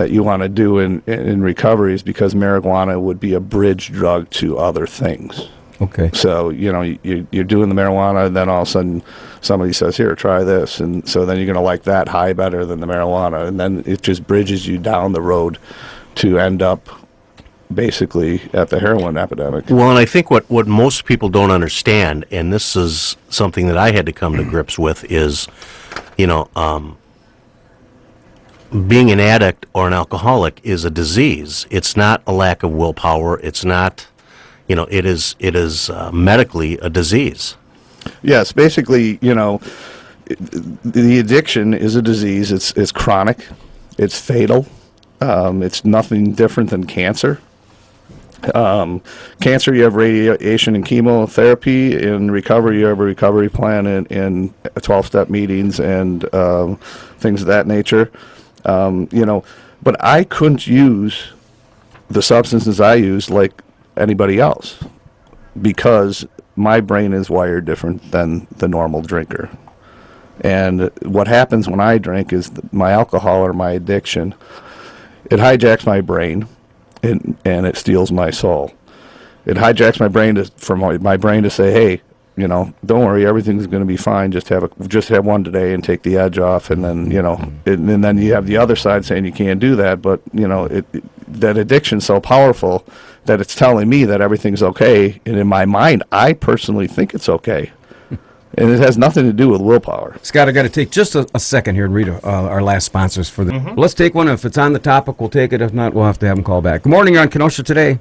you want to do in recovery is because marijuana would be a bridge drug to other things. Okay. So, you're doing the marijuana, and then all of a sudden somebody says, here, try this. And so then you're going to like that high better than the marijuana. And then it just bridges you down the road to end up basically at the heroin epidemic. Well, and I think what most people don't understand, and this is something that I had to come to grips with, is, being an addict or an alcoholic is a disease. It's not a lack of willpower. It's not... it is medically a disease. Yes, basically, the addiction is a disease. It's chronic. It's fatal. It's nothing different than cancer. Cancer, you have radiation and chemotherapy. In recovery, you have a recovery plan and 12-step meetings and things of that nature. But I couldn't use the substances I use like anybody else, because my brain is wired different than the normal drinker. And what happens when I drink is my alcohol or my addiction, it hijacks my brain and it steals my soul. It hijacks my brain for my brain to say, hey, don't worry, everything's going to be fine. Just have one today and take the edge off. And then, and then you have the other side saying you can't do that. But, that addiction's so powerful that it's telling me that everything's okay. And in my mind, I personally think it's okay. And it has nothing to do with willpower. Scott, I got to take just a second here and read our last sponsors for the... Mm-hmm. Let's take one. If it's on the topic, we'll take it. If not, we'll have to have them call back. Good morning. You're on Kenosha Today.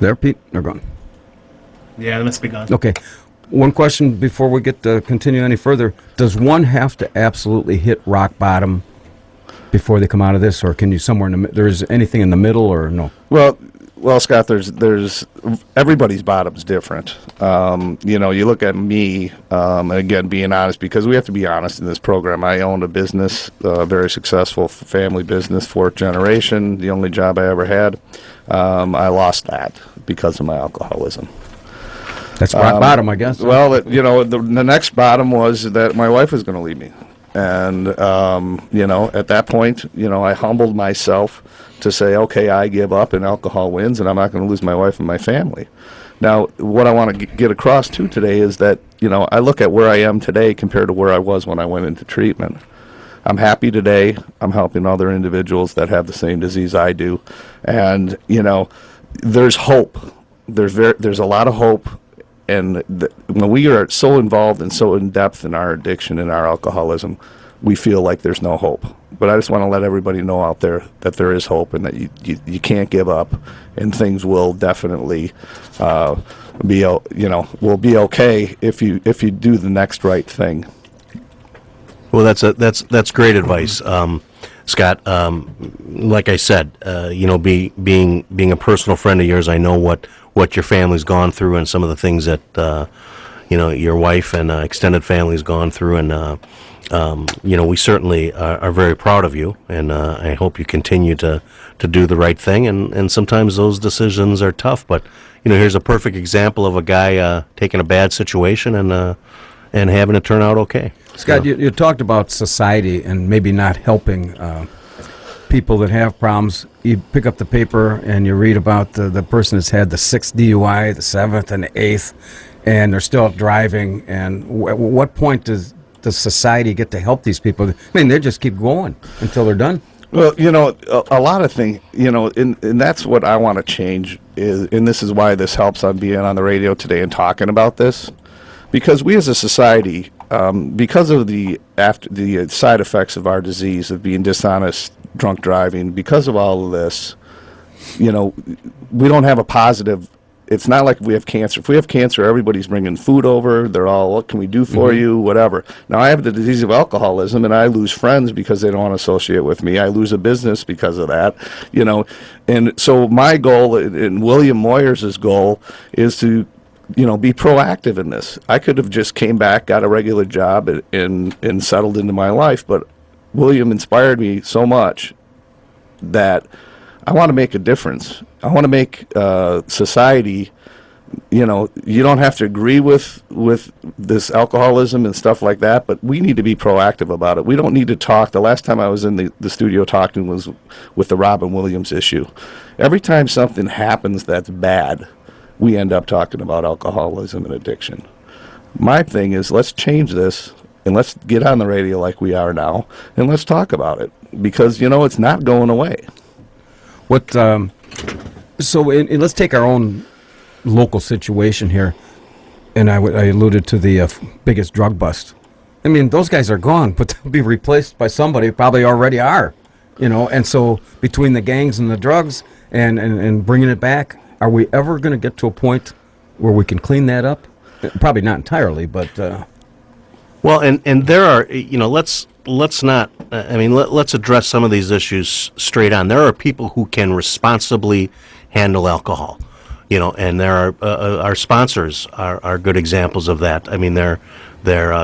There, Pete? They're gone. Yeah, they must be gone. Okay. One question before we get to continue any further. Does one have to absolutely hit rock bottom before they come out of this, or can you somewhere in the there's anything in the middle, or no? Well, Scott, there's everybody's bottom's different. You look at me, again, being honest, because we have to be honest in this program. I owned a business, very successful family business, 4th generation, the only job I ever had. I lost that because of my alcoholism. That's rock bottom, I guess. Well, the next bottom was that my wife was going to leave me. And, at that point, I humbled myself to say, okay, I give up and alcohol wins, and I'm not going to lose my wife and my family. Now, what I want to get across, too, today is that, I look at where I am today compared to where I was when I went into treatment. I'm happy today. I'm helping other individuals that have the same disease I do. And, there's hope. There's a lot of hope. And when we are so involved and so in depth in our addiction and our alcoholism, we feel like there's no hope. But I just want to let everybody know out there that there is hope and that you can't give up, and things will definitely will be okay if you do the next right thing. Well, that's great advice, Scott. Like I said, being a personal friend of yours, I know what your family's gone through and some of the things that your wife and extended family's gone through, and we certainly are very proud of you, and I hope you continue to do the right thing, and sometimes those decisions are tough, but here's a perfect example of a guy taking a bad situation and having it turn out okay. Scott, you talked about society and maybe not helping people that have problems. You pick up the paper and you read about the person that's had the 6th DUI, the 7th, and the 8th, and they're still driving. And at what point does society get to help these people? I mean, they just keep going until they're done. Well, a lot of things, and that's what I want to change, and this is why this helps on being on the radio today and talking about this, because we as a society, because of the side effects of our disease of being dishonest, drunk driving, because of all of this, we don't have a positive. It's not like we have cancer. If we have cancer, everybody's bringing food over. They're all, what can we do for you, whatever. Now, I have the disease of alcoholism, and I lose friends because they don't want to associate with me. I lose a business because of that, And so my goal, and William Moyers' goal, is to be proactive in this. I could have just came back, got a regular job, and settled into my life, but William inspired me so much that I want to make a difference. I want to make society, you don't have to agree with this alcoholism and stuff like that, but we need to be proactive about it. We don't need to talk. The last time I was in the studio talking was with the Robin Williams issue. Every time something happens that's bad, we end up talking about alcoholism and addiction. My thing is, let's change this, and let's get on the radio like we are now, and let's talk about it, because, it's not going away. So let's take our own local situation here, and I alluded to the biggest drug bust. I mean, those guys are gone, but they'll be replaced by somebody, probably already are, and so between the gangs and the drugs and bringing it back, are we ever going to get to a point where we can clean that up? Probably not entirely, but... Well, and there are, let's not, let's address some of these issues straight on. There are people who can responsibly handle alcohol, and there are, our sponsors are good examples of that. I mean, they're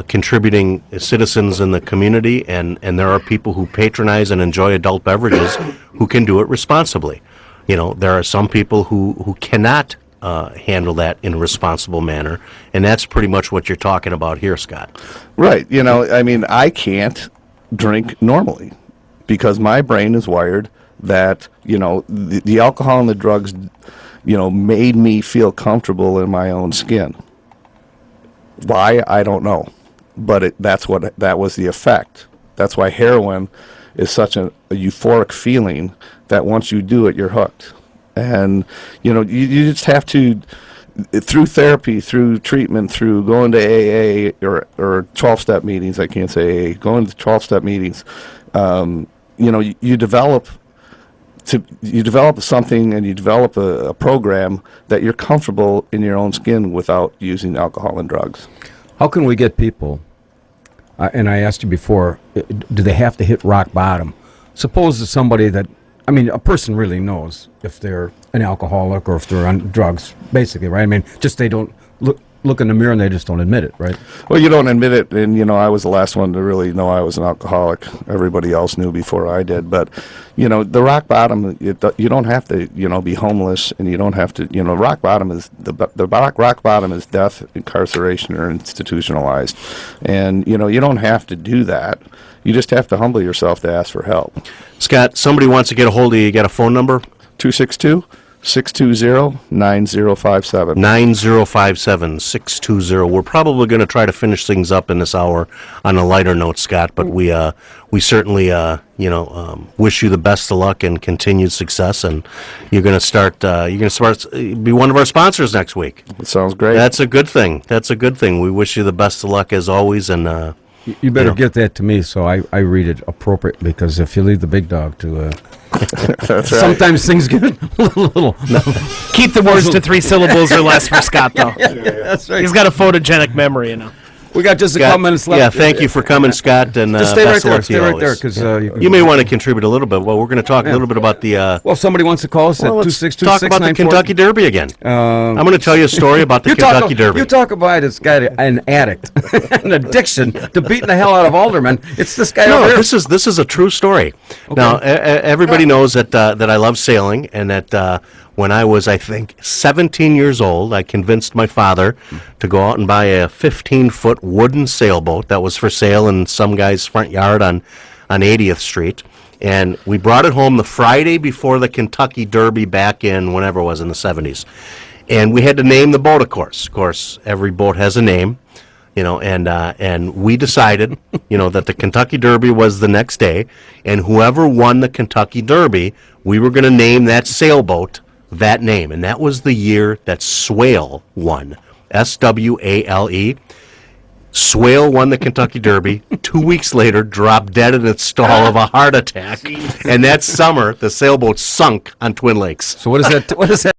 contributing citizens in the community, and there are people who patronize and enjoy adult beverages who can do it responsibly. There are some people who cannot handle that in a responsible manner, and that's pretty much what you're talking about here, Scott. Right. I can't drink normally because my brain is wired that, the alcohol and the drugs, made me feel comfortable in my own skin. Why? I don't know. But that was the effect. That's why heroin is such a euphoric feeling that once you do it, you're hooked. And, you just have to, through therapy, through treatment, through going to AA or 12-step meetings, I can't say AA, going to 12-step meetings, you develop you develop something and you develop a program that you're comfortable in your own skin without using alcohol and drugs. How can we get people, and I asked you before, do they have to hit rock bottom? Suppose it's somebody that, I mean, a person really knows if they're an alcoholic or if they're on drugs, basically, right? I mean, just they don't look in the mirror and they just don't admit it, right? Well, you don't admit it, and I was the last one to really know I was an alcoholic. Everybody else knew before I did, but the rock bottom. You don't have to be homeless, and you don't have to. Rock bottom is the rock bottom is death, incarceration, or institutionalized, and you don't have to do that. You just have to humble yourself to ask for help. Scott, somebody wants to get a hold of you. You got a phone number? 262-620-9057. 9057, 620. We're probably going to try to finish things up in this hour on a lighter note, Scott, but we certainly wish you the best of luck and continued success, and you're going to be one of our sponsors next week. That sounds great. That's a good thing. We wish you the best of luck as always, and you better get that to me so I read it appropriately, because if you leave the big dog to That's right. sometimes things get a little Keep the words to 3 syllables or less for Scott, though. That's right. He's got a photogenic memory, We got just a couple minutes left. Yeah, thank you for coming, Scott, and just stay best right of there. luck to you Stay right always. there, because you may want to contribute a little bit. Well, we're going to talk a little bit about the. Well, if somebody wants to call us at let's 262-694. talk about the Kentucky Derby again. I'm going to tell you a story about the Kentucky Derby. You talk about this guy, an addict, an addiction to beating the hell out of aldermen. It's this guy over here. This is a true story. Okay. Now, everybody knows that I love sailing, and that when I was, I think, 17 years old, I convinced my father to go out and buy a 15-foot wooden sailboat that was for sale in some guy's front yard on 80th Street. And we brought it home the Friday before the Kentucky Derby back in whenever it was in the 70s. And we had to name the boat, of course. Of course, every boat has a name, and we decided, that the Kentucky Derby was the next day, and whoever won the Kentucky Derby, we were going to name that sailboat that name. And that was the year that Swale won. Swale. Swale won the Kentucky Derby. 2 weeks later, dropped dead in its stall of a heart attack. And that summer, the sailboat sunk on Twin Lakes. So what is that?